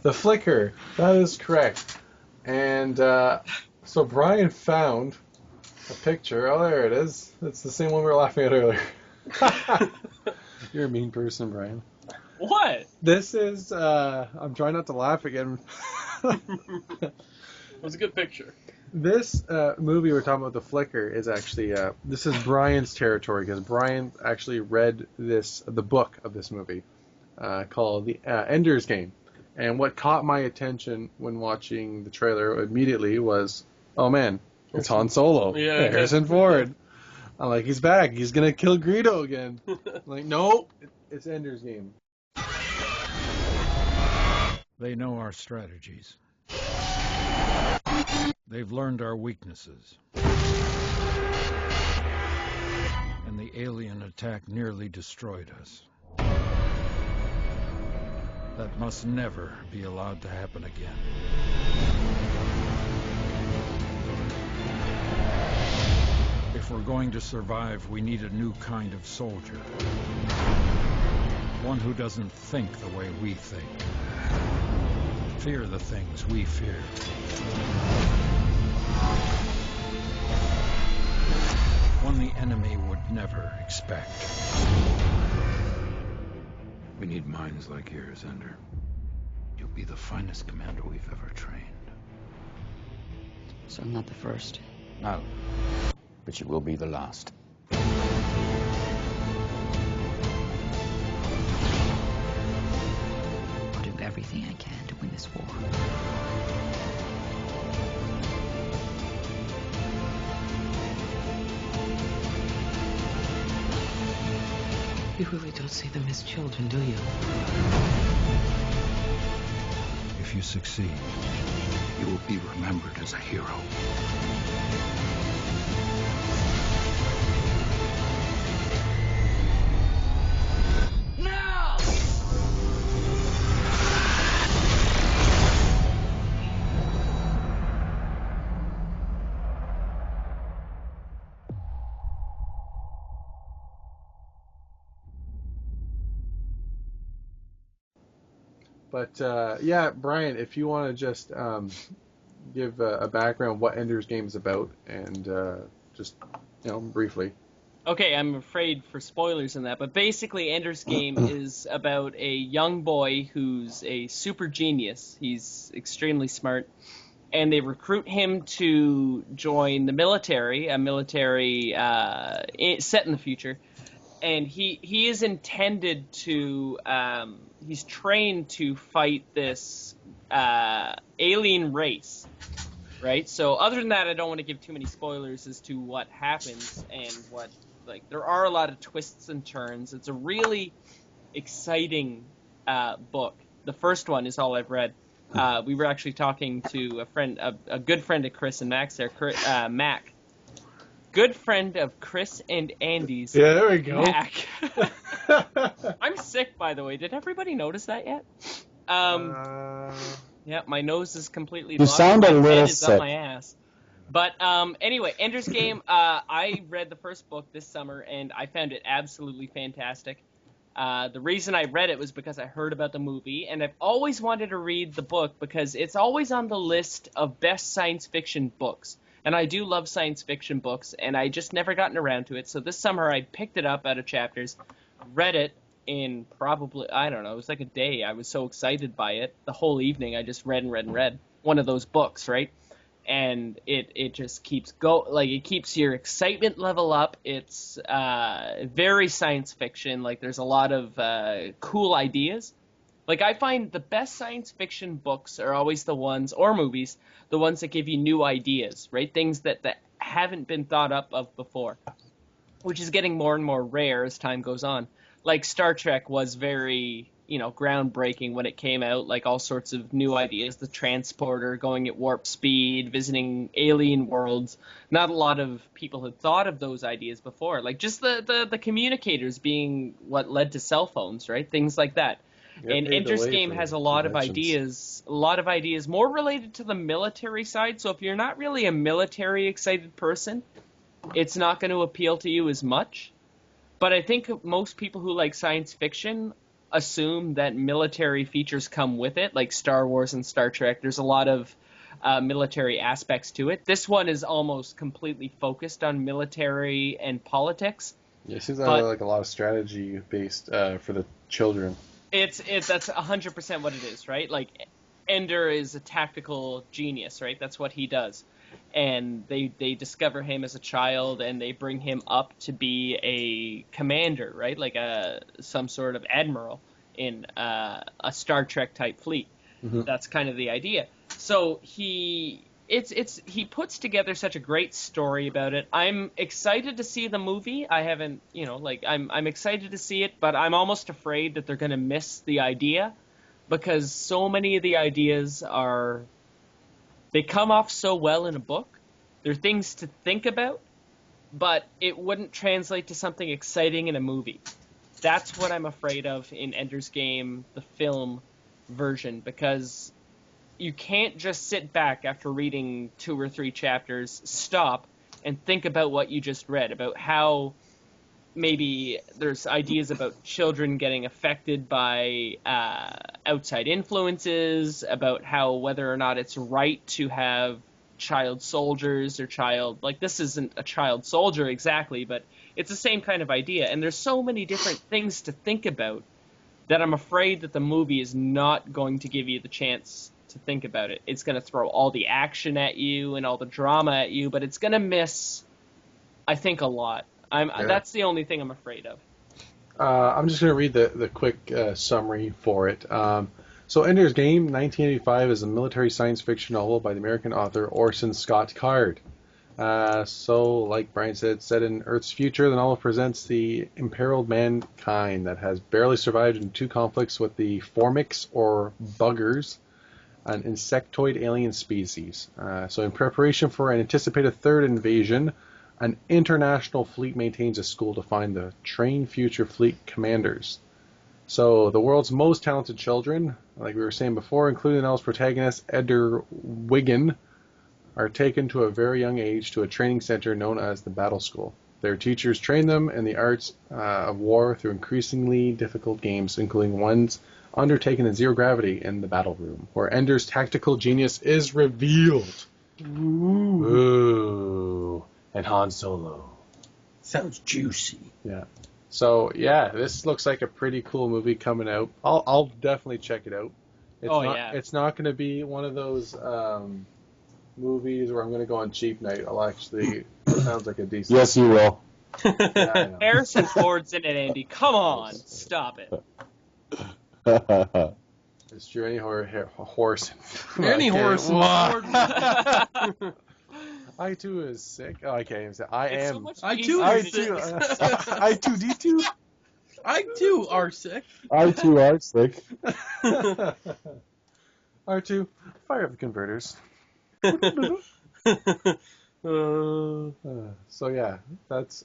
Speaker 3: the flicker. That is correct. And so Brian found a picture. Oh, there it is. It's the same one we were laughing at earlier. You're a mean person, Brian.
Speaker 1: What?
Speaker 3: This is, I'm trying not to laugh again.
Speaker 2: It was a good picture.
Speaker 3: This movie we're talking about, The Flicker, is actually, this is Brian's territory, because Brian actually read the book of this movie, called The Ender's Game. And what caught my attention when watching the trailer immediately was, oh man, it's Han Solo.
Speaker 2: Yeah.
Speaker 3: Harrison Ford. I'm like, he's back. He's going to kill Greedo again. I'm like, no, it's Ender's Game.
Speaker 9: They know our strategies. They've learned our weaknesses. And the alien attack nearly destroyed us. That must never be allowed to happen again. If we're going to survive, we need a new kind of soldier. One who doesn't think the way we think. Fear the things we fear. One the enemy would never expect. We need minds like yours, Ender. You'll be the finest commander we've ever trained.
Speaker 10: So I'm not the first? No. But you will be the last. I'll do everything I can to win this war.
Speaker 11: You really don't see them as children, do you?
Speaker 9: If you succeed, you will be remembered as a hero.
Speaker 11: Now!
Speaker 3: But yeah, Brian, if you want to just give a background of what Ender's Game is about, and just briefly.
Speaker 1: Okay, I'm afraid for spoilers in that, but basically Ender's Game is about a young boy who's a super genius. He's extremely smart, and they recruit him to join the military, a military set in the future. And he is intended to, he's trained to fight this alien race, right? So other than that, I don't want to give too many spoilers as to what happens and what, like, there are a lot of twists and turns. It's a really exciting book. The first one is all I've read. We were actually talking to a good friend of Chris and Max there, Mac. Good friend of Chris and Andy's.
Speaker 7: Yeah, there we go.
Speaker 1: Mac. I'm sick, by the way. Did everybody notice that yet? Yeah, my nose is completely blocked.
Speaker 12: sound a
Speaker 1: My
Speaker 12: little
Speaker 1: head is up
Speaker 12: sick.
Speaker 1: my ass. But anyway, Ender's Game, I read the first book this summer, and I found it absolutely fantastic. The reason I read it was because I heard about the movie, and I've always wanted to read the book because it's always on the list of best science fiction books. And I do love science fiction books, and I just never gotten around to it. So this summer I picked it up out of chapters, read it in probably, I don't know, it was like a day. I was so excited by it. The whole evening I just read and read and read. One of those books, right? And it just keeps it keeps your excitement level up. It's very science fiction. Like, there's a lot of cool ideas. Like, I find the best science fiction books are always the ones, or movies, the ones that give you new ideas, right? Things that haven't been thought up of before, which is getting more and more rare as time goes on. Like, Star Trek was very, groundbreaking when it came out, like all sorts of new ideas, the transporter going at warp speed, visiting alien worlds. Not a lot of people had thought of those ideas before, like just the communicators being what led to cell phones, right? Things like that. And Ender's Game has a lot of ideas more related to the military side. So if you're not really a military excited person, it's not going to appeal to you as much. But I think most people who like science fiction assume that military features come with it, like Star Wars and Star Trek. There's a lot of military aspects to it. This one is almost completely focused on military and politics.
Speaker 7: Yeah, it seems like a lot of strategy based for the children.
Speaker 1: That's 100% what it is, right? Like, Ender is a tactical genius, right? That's what he does. And they discover him as a child, and they bring him up to be a commander, right? Like some sort of admiral in a Star Trek type fleet. Mm-hmm. That's kind of the idea. So he puts together such a great story about it. I'm excited to see the movie. I haven't, I'm excited to see it, but I'm almost afraid that they're going to miss the idea, because so many of the ideas they come off so well in a book. They're things to think about, but it wouldn't translate to something exciting in a movie. That's what I'm afraid of in Ender's Game, the film version, because you can't just sit back after reading 2 or 3 chapters, stop, and think about what you just read, about how maybe there's ideas about children getting affected by outside influences, about how whether or not it's right to have child soldiers or this isn't a child soldier exactly, but it's the same kind of idea. And there's so many different things to think about that I'm afraid that the movie is not going to give you the chance to think about it. It's going to throw all the action at you and all the drama at you, but it's going to miss, I think, a lot. That's the only thing I'm afraid of.
Speaker 7: I'm just going to read the quick summary for it. So Ender's Game, 1985, is a military science fiction novel by the American author Orson Scott Card. So, like Brian said, set in Earth's future, the novel presents the imperiled mankind that has barely survived in 2 conflicts with the Formics, or buggers, an insectoid alien species. So in preparation for an anticipated 3rd invasion, an international fleet maintains a school to find the trained future fleet commanders. So the world's most talented children, like we were saying before, including the novel's protagonist, Eder Wiggin, are taken to a very young age to a training center known as the Battle School. Their teachers train them in the arts of war through increasingly difficult games, including ones undertaken in zero gravity in the battle room, where Ender's tactical genius is revealed. Ooh. And Han Solo.
Speaker 12: Sounds juicy.
Speaker 7: Yeah. So yeah, this looks like a pretty cool movie coming out. I'll definitely check it out. It's not going to be one of those movies where I'm going to go on cheap night. I'll actually. It sounds like a decent.
Speaker 12: Yes, you will.
Speaker 7: Yeah,
Speaker 1: Harrison Ford's in it, Andy. Come on, stop it.
Speaker 7: It's true. Any horse.
Speaker 2: Any horse.
Speaker 7: I too is sick. Oh, I can't even say. I am.
Speaker 2: I too is sick.
Speaker 7: I2D2.
Speaker 2: I too are sick.
Speaker 12: I too are sick.
Speaker 7: R2, fire up the converters. So yeah, that's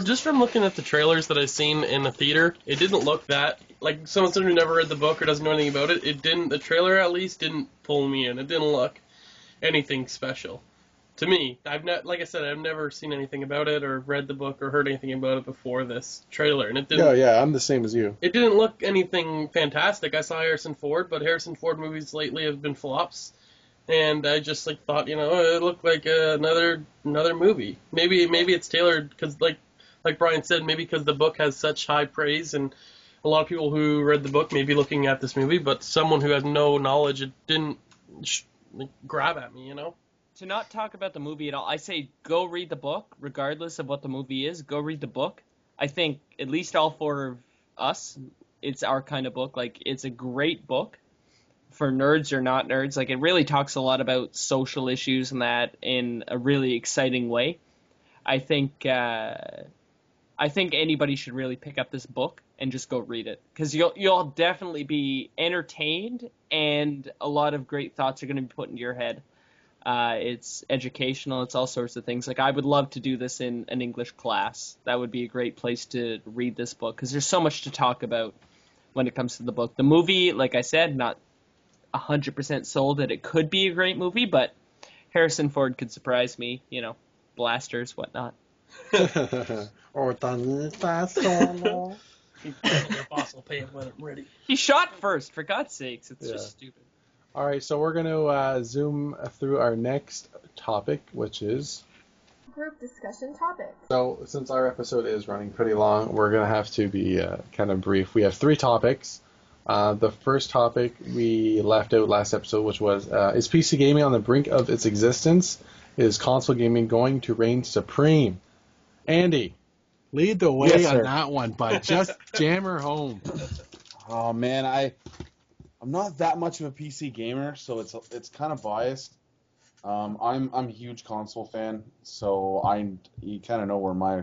Speaker 2: just from looking at the trailers that I've seen in the theater, it didn't look that like someone who never read the book or doesn't know anything about it. It didn't. The trailer at least didn't pull me in. It didn't look anything special to me. Like I said, I've never seen anything about it or read the book or heard anything about it before this trailer, and it didn't.
Speaker 7: Yeah, I'm the same as you.
Speaker 2: It didn't look anything fantastic. I saw Harrison Ford, but Harrison Ford movies lately have been flops. And I just thought, it looked like another movie. Maybe it's tailored because, like Brian said, maybe because the book has such high praise, and a lot of people who read the book may be looking at this movie, but someone who has no knowledge, it didn't grab at me,
Speaker 1: To not talk about the movie at all, I say go read the book, regardless of what the movie is. Go read the book. I think at least all four of us, it's our kind of book. It's a great book. For nerds or not nerds, it really talks a lot about social issues and that in a really exciting way. I think anybody should really pick up this book and just go read it, because you'll definitely be entertained, and a lot of great thoughts are going to be put into your head. It's educational. It's all sorts of things. I would love to do this in an English class. That would be a great place to read this book, because there's so much to talk about when it comes to the book. The movie, like I said, not 100% sold that it could be a great movie, but Harrison Ford could surprise me, blasters, whatnot. He shot first, for God's sakes. It's just stupid.
Speaker 7: All right, so we're going to zoom through our next topic, which is
Speaker 5: group discussion topic.
Speaker 7: So since our episode is running pretty long, we're going to have to be kind of brief. We have 3 topics. The first topic we left out last episode, which was, is PC gaming on the brink of its existence? Is console gaming going to reign supreme? Andy, lead the way on that one, bud. Just jam her home.
Speaker 6: Oh man, I'm not that much of a PC gamer, so it's kind of biased. I'm a huge console fan, so you kind of know where my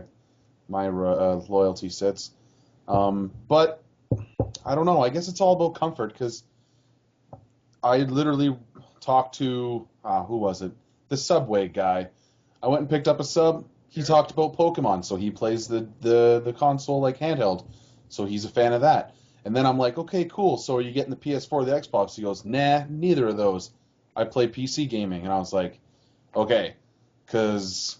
Speaker 6: loyalty sits. But I don't know. I guess it's all about comfort, because I literally talked to who was it? The Subway guy. I went and picked up a sub. He talked about Pokemon, so he plays the console handheld, so he's a fan of that. And then I'm like, okay, cool. So are you getting the PS4 or the Xbox? He goes, nah, neither of those. I play PC gaming, and I was like, okay, because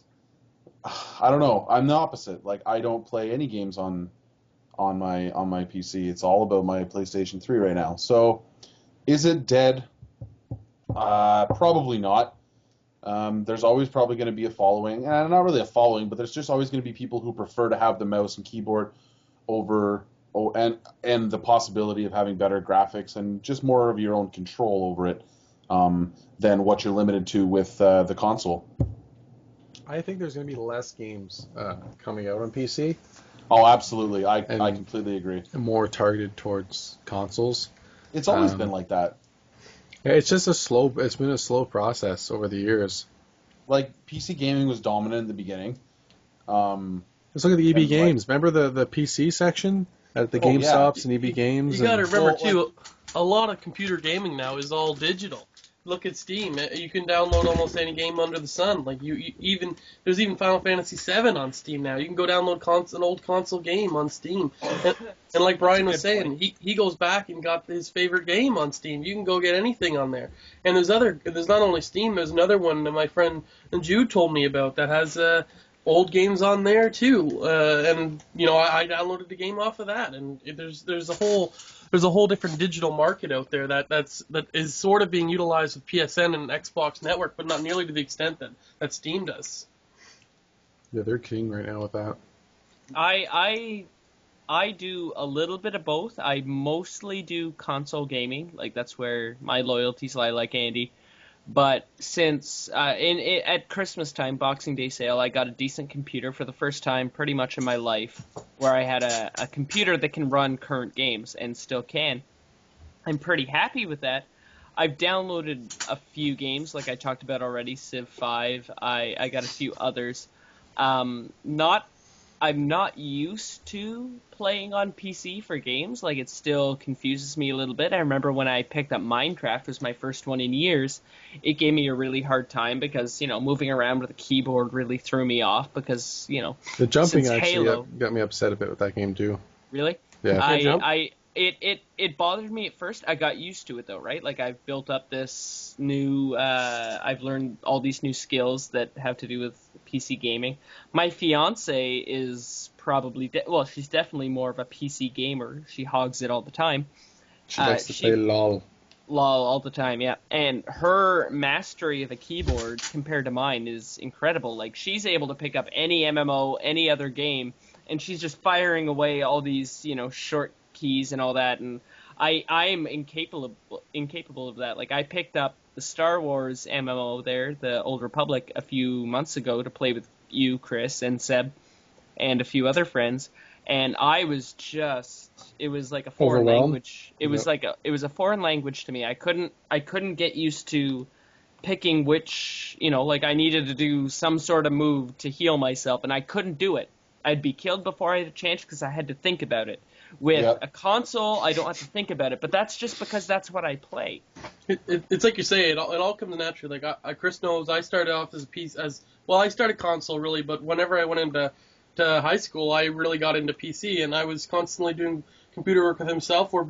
Speaker 6: I don't know. I'm the opposite. I don't play any games on my PC. It's all about my PlayStation 3 right now. So, is it dead? Probably not. There's always probably going to be a following, and not really a following, but there's just always going to be people who prefer to have the mouse and keyboard over, and the possibility of having better graphics and just more of your own control over it than what you're limited to with the console.
Speaker 7: I think there's going to be less games coming out on PC.
Speaker 6: Oh, absolutely. I completely agree.
Speaker 7: More targeted towards consoles.
Speaker 6: It's always been like that.
Speaker 7: It's just it's been a slow process over the years.
Speaker 6: PC gaming was dominant in the beginning.
Speaker 7: Let's look at the EB Games. Remember the PC section at the GameStops and EB Games?
Speaker 2: You got to remember, too, a lot of computer gaming now is all digital. Look at Steam. You can download almost any game under the sun. There's even Final Fantasy VII on Steam now. You can go download an old console game on Steam. And like Brian was saying, he goes back and got his favorite game on Steam. You can go get anything on there. And there's not only Steam. There's another one that my friend Jude told me about that has old games on there too. I downloaded the game off of that. And there's a whole different digital market out there that is sort of being utilized with PSN and Xbox Network, but not nearly to the extent that Steam does.
Speaker 7: Yeah, they're king right now with that.
Speaker 1: I do a little bit of both. I mostly do console gaming. That's where my loyalties lie, like Andy. But since at Christmas time, Boxing Day sale, I got a decent computer for the first time pretty much in my life, where I had a computer that can run current games, and still can. I'm pretty happy with that. I've downloaded a few games, like I talked about already, Civ 5. I got a few others. I I'm not used to playing on PC for games. Like, it still confuses me a little bit. I remember when I picked up Minecraft, was my first one in years, it gave me a really hard time because, moving around with a keyboard really threw me off because,
Speaker 7: The jumping
Speaker 1: since
Speaker 7: actually
Speaker 1: Halo...
Speaker 7: got me upset a bit with that game too.
Speaker 1: Really?
Speaker 7: Yeah.
Speaker 1: It bothered me at first. I got used to it though, right? Like, I've built up this new, I've learned all these new skills that have to do with PC gaming. My fiance is probably, she's definitely more of a PC gamer. She hogs it all the time.
Speaker 7: She likes to play LOL.
Speaker 1: LOL all the time, yeah. And her mastery of a keyboard compared to mine is incredible. Like, she's able to pick up any MMO, any other game, and she's just firing away all these, short keys and all that, and I'm incapable of that. Like, I picked up the Star Wars MMO there, the Old Republic, a few months ago to play with you, Chris, and Seb, and a few other friends, and I was just, it was like a foreign language. It was a foreign language to me. I couldn't get used to picking which, like, I needed to do some sort of move to heal myself, and I couldn't do it. I'd be killed before I had a chance because I had to think about it. With a console, I don't have to think about it, but that's just because that's what I play.
Speaker 2: It's like you say, it all comes naturally. Like, Chris knows, I started off as a piece, I started console really, but whenever I went into high school, I really got into PC, and I was constantly doing computer work with himself, or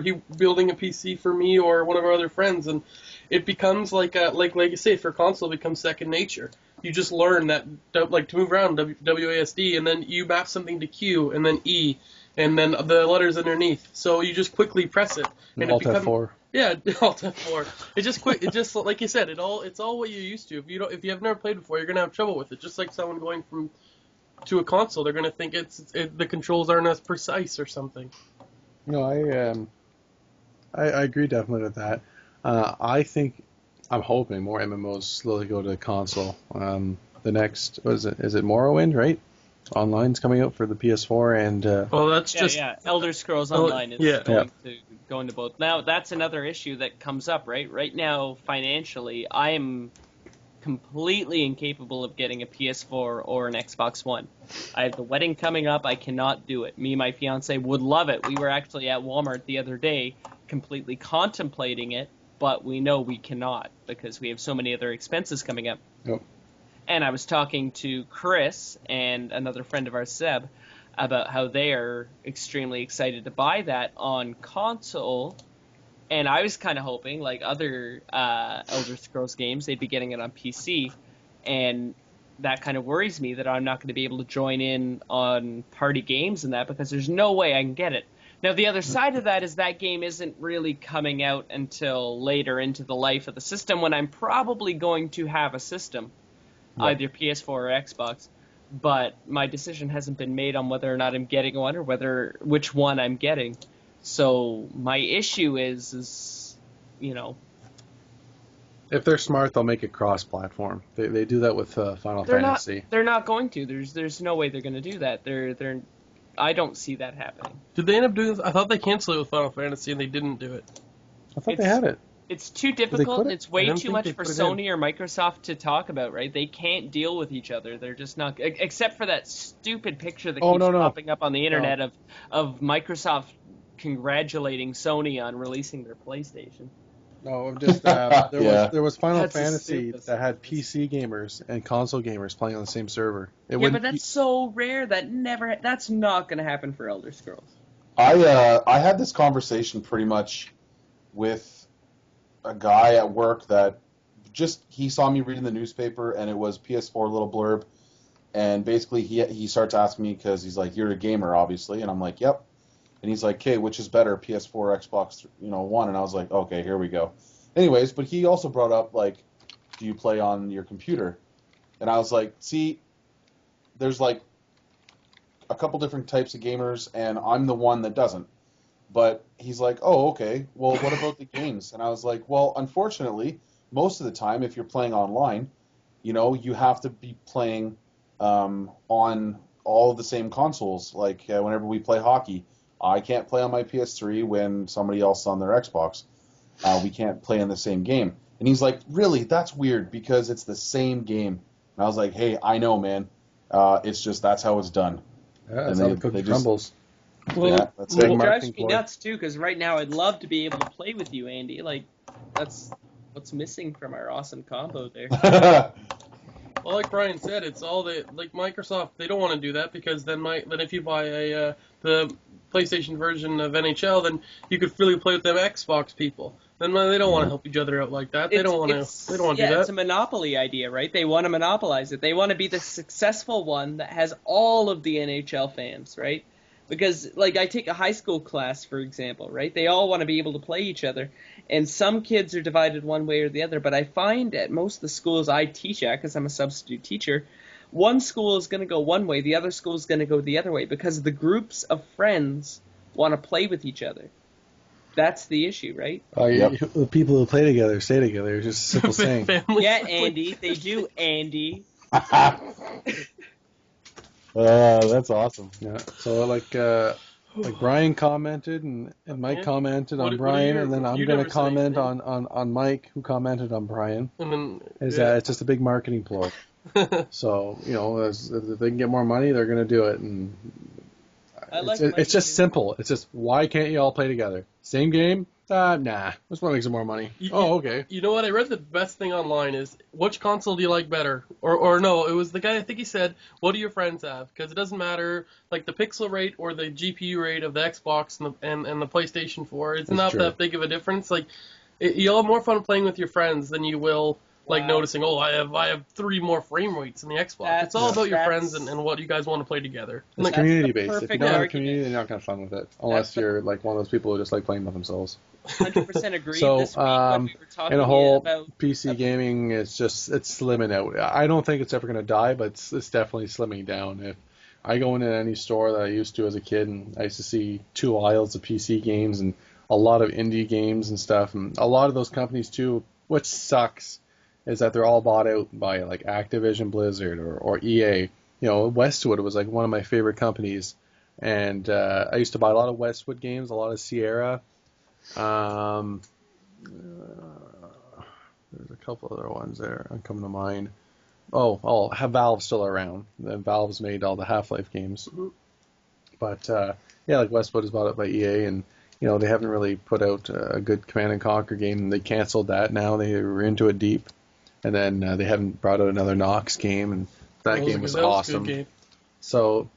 Speaker 2: he building a PC for me or one of our other friends, and it becomes like you say, for console, it becomes second nature. You just learn that, like, to move around, WASD, and then you map something to Q, and then E, and then the letters underneath. So you just quickly press it, and
Speaker 7: Alt F4.
Speaker 2: Yeah, Alt F4. It just like you said, it's all what you're used to. If you have never played before, you're gonna have trouble with it. Just like someone going to a console, they're gonna think the controls aren't as precise or something.
Speaker 7: No, I agree definitely with that. I'm hoping more MMOs slowly go to console. The next, is it Morrowind, right? Online's coming out for the PS4 and...
Speaker 1: Elder Scrolls Online is going to go into both. Now, that's another issue that comes up, right? Right now, financially, I am completely incapable of getting a PS4 or an Xbox One. I have the wedding coming up. I cannot do it. Me and my fiance would love it. We were actually at Walmart the other day completely contemplating it, but we know we cannot because we have so many other expenses coming up.
Speaker 7: Yep.
Speaker 1: And I was talking to Chris and another friend of ours, Seb, about how they are extremely excited to buy that on console. And I was kind of hoping, like other Elder Scrolls games, they'd be getting it on PC. And that kind of worries me that I'm not going to be able to join in on party games and that because there's no way I can get it. Now, the other side of that is that game isn't really coming out until later into the life of the system when I'm probably going to have a system. Either PS4 or Xbox, but my decision hasn't been made on whether or not I'm getting one or which one I'm getting. So my issue is
Speaker 7: if they're smart, they'll make it cross-platform. They do that with Final Fantasy.
Speaker 1: They're not going to. There's no way they're going to do that. I don't see that happening.
Speaker 2: Did they end up doing this? I thought they canceled it with Final Fantasy and they didn't do it.
Speaker 7: I thought they had it.
Speaker 1: It's too difficult. It's way too much for Sony or Microsoft to talk about, right? They can't deal with each other. They're just not... Except for that stupid picture that keeps popping up on the internet of Microsoft congratulating Sony on releasing their PlayStation.
Speaker 7: No, just there was Final Fantasy that had PC gamers and console gamers playing on the same server.
Speaker 1: But that's so rare that's not going to happen for Elder Scrolls.
Speaker 6: I had this conversation pretty much with a guy at work that he saw me reading the newspaper and it was PS4 little blurb, and basically he starts asking me because he's like, you're a gamer obviously, and I'm like, yep, and he's like, okay, which is better, PS4 or Xbox One? And I was like, okay, here we go. Anyways, but he also brought up, like, do you play on your computer? And I was like, see, there's like a couple different types of gamers and I'm the one that doesn't. But he's like, oh, okay, well, what about the games? And I was like, well, unfortunately, most of the time, if you're playing online, you have to be playing on all of the same consoles. Like, whenever we play hockey, I can't play on my PS3 when somebody else is on their Xbox. We can't play in the same game. And he's like, really? That's weird because it's the same game. And I was like, hey, I know, man. It's just that's how it's done.
Speaker 7: Yeah, that's how the cookie crumbles.
Speaker 1: Well,
Speaker 6: Yeah, that's
Speaker 1: it
Speaker 6: it.
Speaker 1: drives me nuts too, because right now I'd love to be able to play with you, Andy. Like, that's what's missing from our awesome combo there.
Speaker 2: Well, like Brian said, it's all like Microsoft. They don't want to do that because then if you buy the PlayStation version of NHL, then you could freely play with them Xbox people. Then they don't want to help each other out like that. They don't want to. They don't want to do that.
Speaker 1: Yeah, it's a monopoly idea, right? They want to monopolize it. They want to be the successful one that has all of the NHL fans, right? Because, like, I take a high school class, for example, right? They all want to be able to play each other. And some kids are divided one way or the other. But I find at most of the schools I teach at, because I'm a substitute teacher, one school is going to go one way, the other school is going to go the other way, because the groups of friends want to play with each other. That's the issue, right?
Speaker 7: The people who play together stay together. It's just a simple saying.
Speaker 1: Yeah, Andy. They do, Andy.
Speaker 7: That's awesome. Yeah. So like Brian commented and Mike commented on Brian, and then I'm going to comment on Mike, who commented on Brian.
Speaker 2: And then
Speaker 7: it's just a big marketing ploy. So if they can get more money, they're going to do it, and it's just simple. It's just, why can't you all play together? Same game? Nah. This one makes some more money. Okay.
Speaker 2: You know what? I read the best thing online is, which console do you like better? Or no, it was the guy, I think he said, what do your friends have? Because it doesn't matter, like, the pixel rate or the GPU rate of the Xbox and the PlayStation 4. It's not that big of a difference. Like, you'll have more fun playing with your friends than you will noticing, I have 3 more frame rates in the Xbox. It's all about your friends and what you guys want to play together.
Speaker 7: It's community based. If you don't have a community, then you're not going to have fun with it, unless you're like one of those people who just like playing by themselves.
Speaker 1: 100% agree.
Speaker 7: So,
Speaker 1: this week when we were talking
Speaker 7: in a whole
Speaker 1: about
Speaker 7: PC gaming, it's slimming out. I don't think it's ever going to die, but it's definitely slimming down. If I go into any store that I used to as a kid, and I used to see 2 aisles of PC games and a lot of indie games and stuff, and a lot of those companies too, which sucks, is that they're all bought out by like Activision Blizzard or EA. You know, Westwood was like one of my favorite companies, and I used to buy a lot of Westwood games, a lot of Sierra. There's a couple other ones there coming to mind. Valve's still around. Valve's made all the Half-Life games. But like Westwood is bought up by EA, and they haven't really put out a good Command and Conquer game. They canceled that. Now they were into it deep, and then they haven't brought out another Nox game, and that game was awesome. Game. So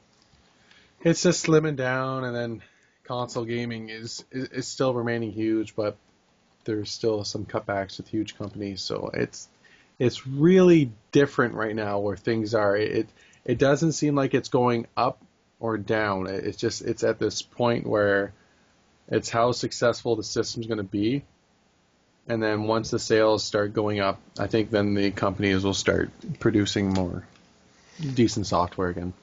Speaker 7: it's just slimming down, and then console gaming is still remaining huge, but there's still some cutbacks with huge companies. So it's really different right now where things are. It doesn't seem like it's going up or down. It's at this point where it's how successful the system's going to be. And then once the sales start going up, I think then the companies will start producing more decent software again.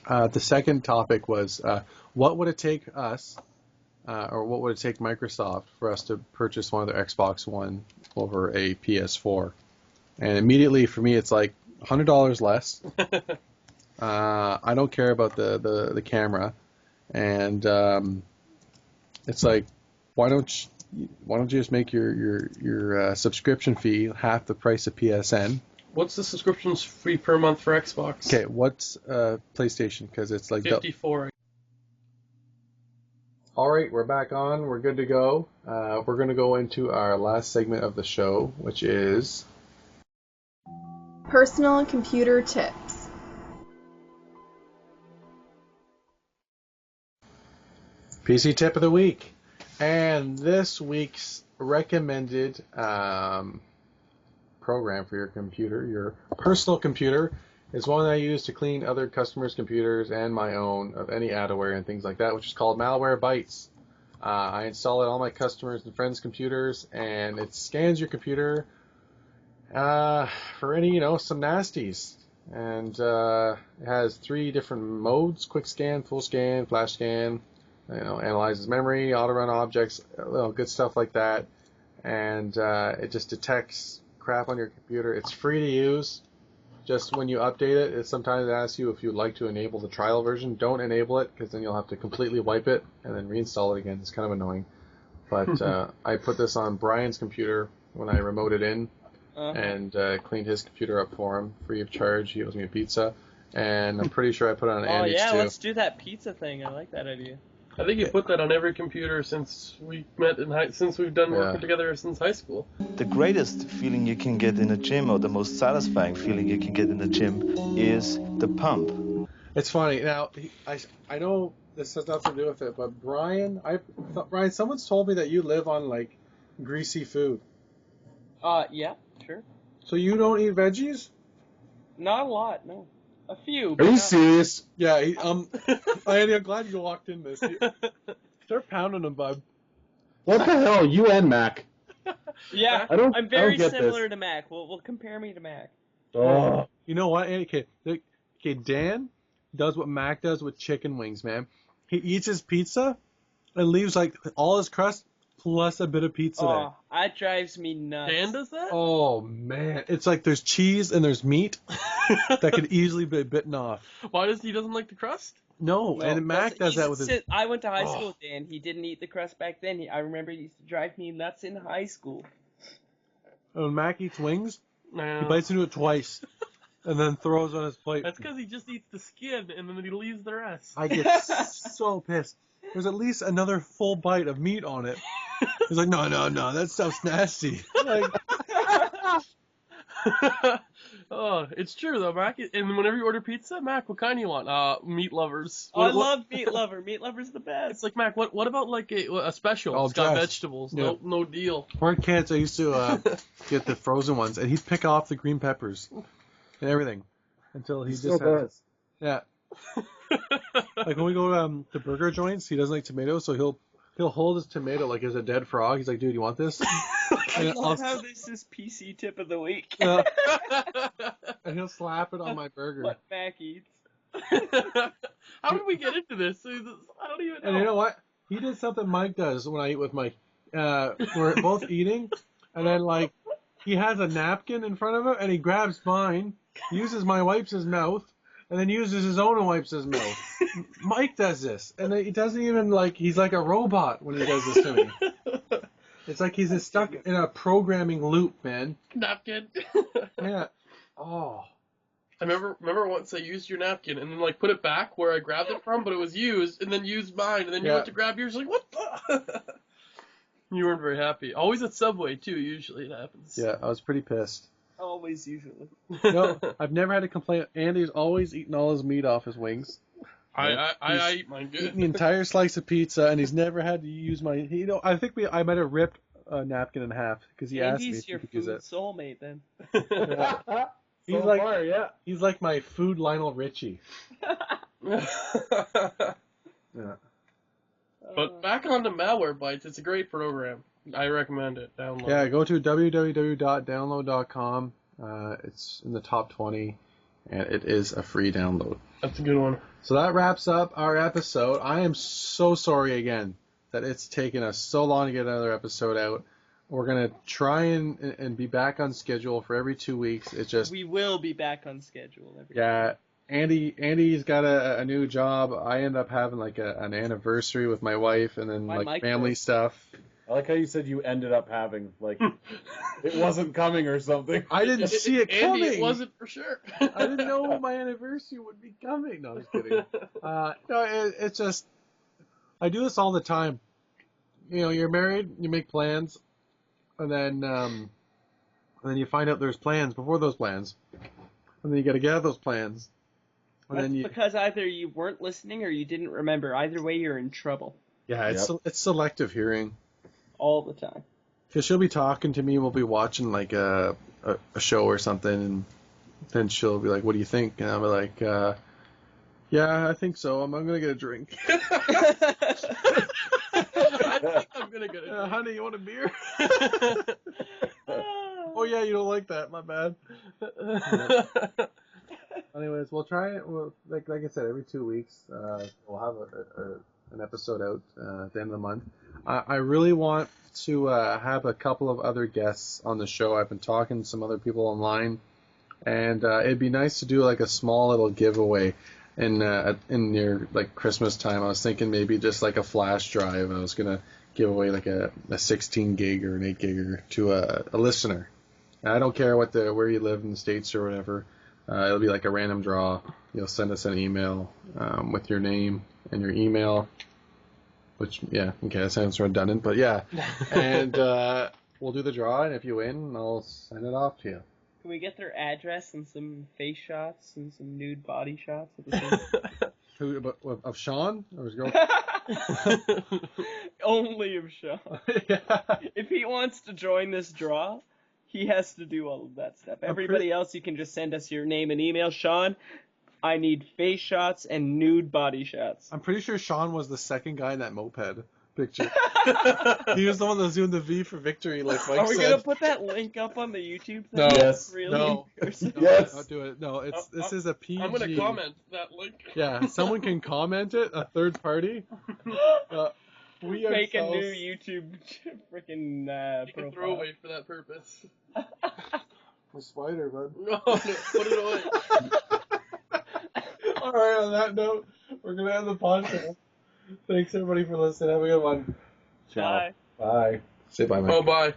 Speaker 7: The second topic was what would it take us, or what would it take Microsoft for us to purchase one of their Xbox One over a PS4? And immediately for me, it's like $100 less. I don't care about the camera, and it's like, why don't you just make your subscription fee half the price of PSN?
Speaker 2: What's the subscription fee per month for Xbox?
Speaker 7: Okay, what's PlayStation? Because it's like
Speaker 2: $54.
Speaker 7: All right, we're back on. We're good to go. We're going to go into our last segment of the show, which is
Speaker 5: personal computer tips.
Speaker 7: PC tip of the week. And this week's recommended program for your computer, your personal computer, is one I use to clean other customers' computers and my own of any adware and things like that, which is called Malwarebytes. I install it on all my customers and friends' computers, and it scans your computer for any, some nasties. And it has 3 different modes: quick scan, full scan, flash scan. Analyzes memory, autorun objects, good stuff like that. And it just detects crap on your computer. It's free to use. Just when you update it, it sometimes asks you if you'd like to enable the trial version. Don't enable it, because then you'll have to completely wipe it and then reinstall it again. It's kind of annoying. But I put this on Brian's computer when I remote it in, and cleaned his computer up for him, free of charge. He owes me a pizza, and I'm pretty sure I put it on Andy's too.
Speaker 1: Let's do that pizza thing. I like that idea.
Speaker 2: I think you put that on every computer since we met since we've done working together since high school.
Speaker 13: The greatest feeling you can get in a gym, or the most satisfying feeling you can get in a gym, is the pump.
Speaker 7: It's funny. Now, I know this has nothing to do with it, but Brian, someone's told me that you live on, like, greasy food.
Speaker 1: Yeah, sure.
Speaker 7: So you don't eat veggies?
Speaker 1: Not a lot, no. A few.
Speaker 6: Are you serious?
Speaker 7: Yeah, Andy, I'm glad you walked in this. Start pounding them, bud.
Speaker 6: What the hell? You and Mac.
Speaker 1: Yeah, I'm very similar to Mac. We'll compare me to Mac.
Speaker 6: Oh.
Speaker 7: You know what, Andy? Okay, Dan does what Mac does with chicken wings, man. He eats his pizza and leaves, like, all his crust plus a bit of pizza there.
Speaker 1: That drives me nuts.
Speaker 2: Dan does that?
Speaker 7: Oh, man. It's like there's cheese and there's meat that could easily be bitten off.
Speaker 2: Why he doesn't like the crust?
Speaker 7: No, and Mac does that with his...
Speaker 1: I went to high school with Dan. He didn't eat the crust back then. I remember he used to drive me nuts in high school.
Speaker 7: When Mac eats wings, he bites into it twice and then throws on his plate.
Speaker 2: That's because he just eats the skin and then he leaves the rest.
Speaker 7: I get so pissed. There's at least another full bite of meat on it. He's like, no, that stuff's nasty. Like,
Speaker 2: oh, it's true though, Mac. And whenever you order pizza, Mac, what kind do you want? Meat lovers.
Speaker 1: I love meat lover. Meat lover's the best.
Speaker 2: It's like, Mac, what about like a special?
Speaker 7: Oh,
Speaker 2: it's got vegetables. Yeah. No deal.
Speaker 7: We're kids. I used to get the frozen ones, and he'd pick off the green peppers and everything until he just has. Yeah. Like when we go to burger joints, he doesn't like tomatoes, so he'll hold his tomato like it's a dead frog. He's like, dude, you want this?
Speaker 1: I love how this is PC tip of the week.
Speaker 7: And he'll slap it on my burger.
Speaker 1: What Mac eats.
Speaker 2: How did we get into this? I don't even know.
Speaker 7: And you know what? He did something Mike does when I eat with Mike. We're both eating, and then like he has a napkin in front of him, and he grabs mine, uses mine, wipes his mouth, and then uses his own and wipes his mouth. Mike does this, and he doesn't even he's like a robot when he does this to me. It's like he's stuck in a programming loop, man.
Speaker 2: Napkin.
Speaker 7: Yeah. Oh.
Speaker 2: I remember once I used your napkin and then like put it back where I grabbed it from, but it was used, and then used mine, and then you went to grab yours. Like, what the? You weren't very happy. Always at Subway too. Usually it happens.
Speaker 7: Yeah, I was pretty pissed.
Speaker 1: Always, usually.
Speaker 7: No, I've never had a complaint. Andy's always eaten all his meat off his wings.
Speaker 2: I eat mine good.
Speaker 7: Eaten the entire slice of pizza, and he's never had to use my. I think I might have ripped a napkin in half because he asked me if he could use it.
Speaker 1: Andy's your food soulmate, then.
Speaker 7: Yeah. He's like my food Lionel Richie. Yeah.
Speaker 2: But back on to Malwarebytes, it's a great program. I recommend it. Download.
Speaker 7: Yeah, go to www.download.com. It's in the top 20, and it is a free download.
Speaker 2: That's a good one.
Speaker 7: So that wraps up our episode. I am so sorry again that it's taken us so long to get another episode out. We're going to try and be back on schedule for every 2 weeks. It's just...
Speaker 1: We will be back on schedule.
Speaker 7: Andy's got a new job. I end up having like an anniversary with my wife, and then like family stuff.
Speaker 6: I like how you said you ended up having, like, it wasn't coming or something.
Speaker 7: I didn't see it coming.
Speaker 2: Andy, it wasn't for sure.
Speaker 7: I didn't know my anniversary would be coming. No, I'm just kidding. It's just, I do this all the time. You know, you're married, you make plans, and then you find out there's plans before those plans, and then you got to get out of those plans.
Speaker 1: That's because either you weren't listening or you didn't remember. Either way, you're in trouble.
Speaker 7: Yeah, it's selective hearing.
Speaker 1: All the time.
Speaker 7: Because she'll be talking to me, and we'll be watching like a show or something, and then she'll be like, "What do you think?" And I'll be like, "Yeah, I think so. I'm gonna get a drink."
Speaker 2: I think I'm gonna get a drink.
Speaker 7: Honey, you want a beer? Oh yeah, you don't like that. My bad. Anyways, we'll try it. Like I said, every 2 weeks, we'll have an episode out at the end of the month. I really want to have a couple of other guests on the show. I've been talking to some other people online, and it'd be nice to do like a small little giveaway in near like Christmas time. I was thinking maybe just like a flash drive. I was gonna give away like a 16 gig or an 8 gigger to a listener, And I don't care where you live in the States or whatever. It'll be like a random draw. You'll send us an email with your name and your email. Which, yeah, okay, that sounds redundant, but yeah. And we'll do the draw, and if you win, I'll send it off to you.
Speaker 1: Can we get their address and some face shots and some nude body shots at the same time?
Speaker 7: Who, of Sean? Or his girlfriend?
Speaker 1: Only of Sean.
Speaker 7: Yeah.
Speaker 1: If he wants to join this draw, he has to do all of that stuff. Everybody else, you can just send us your name and email. Sean, I need face shots and nude body shots.
Speaker 7: I'm pretty sure Sean was the second guy in that moped picture. He was the one that was doing the V for victory, like Mike said.
Speaker 1: Are we going to put that link up on the YouTube thing?
Speaker 7: No.
Speaker 6: Yes.
Speaker 1: Really?
Speaker 7: No.
Speaker 6: Yes.
Speaker 7: Don't do it. No, this is a PG.
Speaker 2: I'm going to comment that link.
Speaker 7: Yeah, someone can comment it, a third party. We
Speaker 1: Make
Speaker 7: ourselves...
Speaker 1: a new YouTube freaking profile.
Speaker 2: Throw away for that purpose.
Speaker 3: My spider, bud.
Speaker 2: No, put it away.
Speaker 7: Alright, on that note, we're going to end the podcast. Thanks everybody for listening. Have a good one.
Speaker 1: Bye.
Speaker 7: Bye. Say bye, Mike.
Speaker 2: Oh, bye.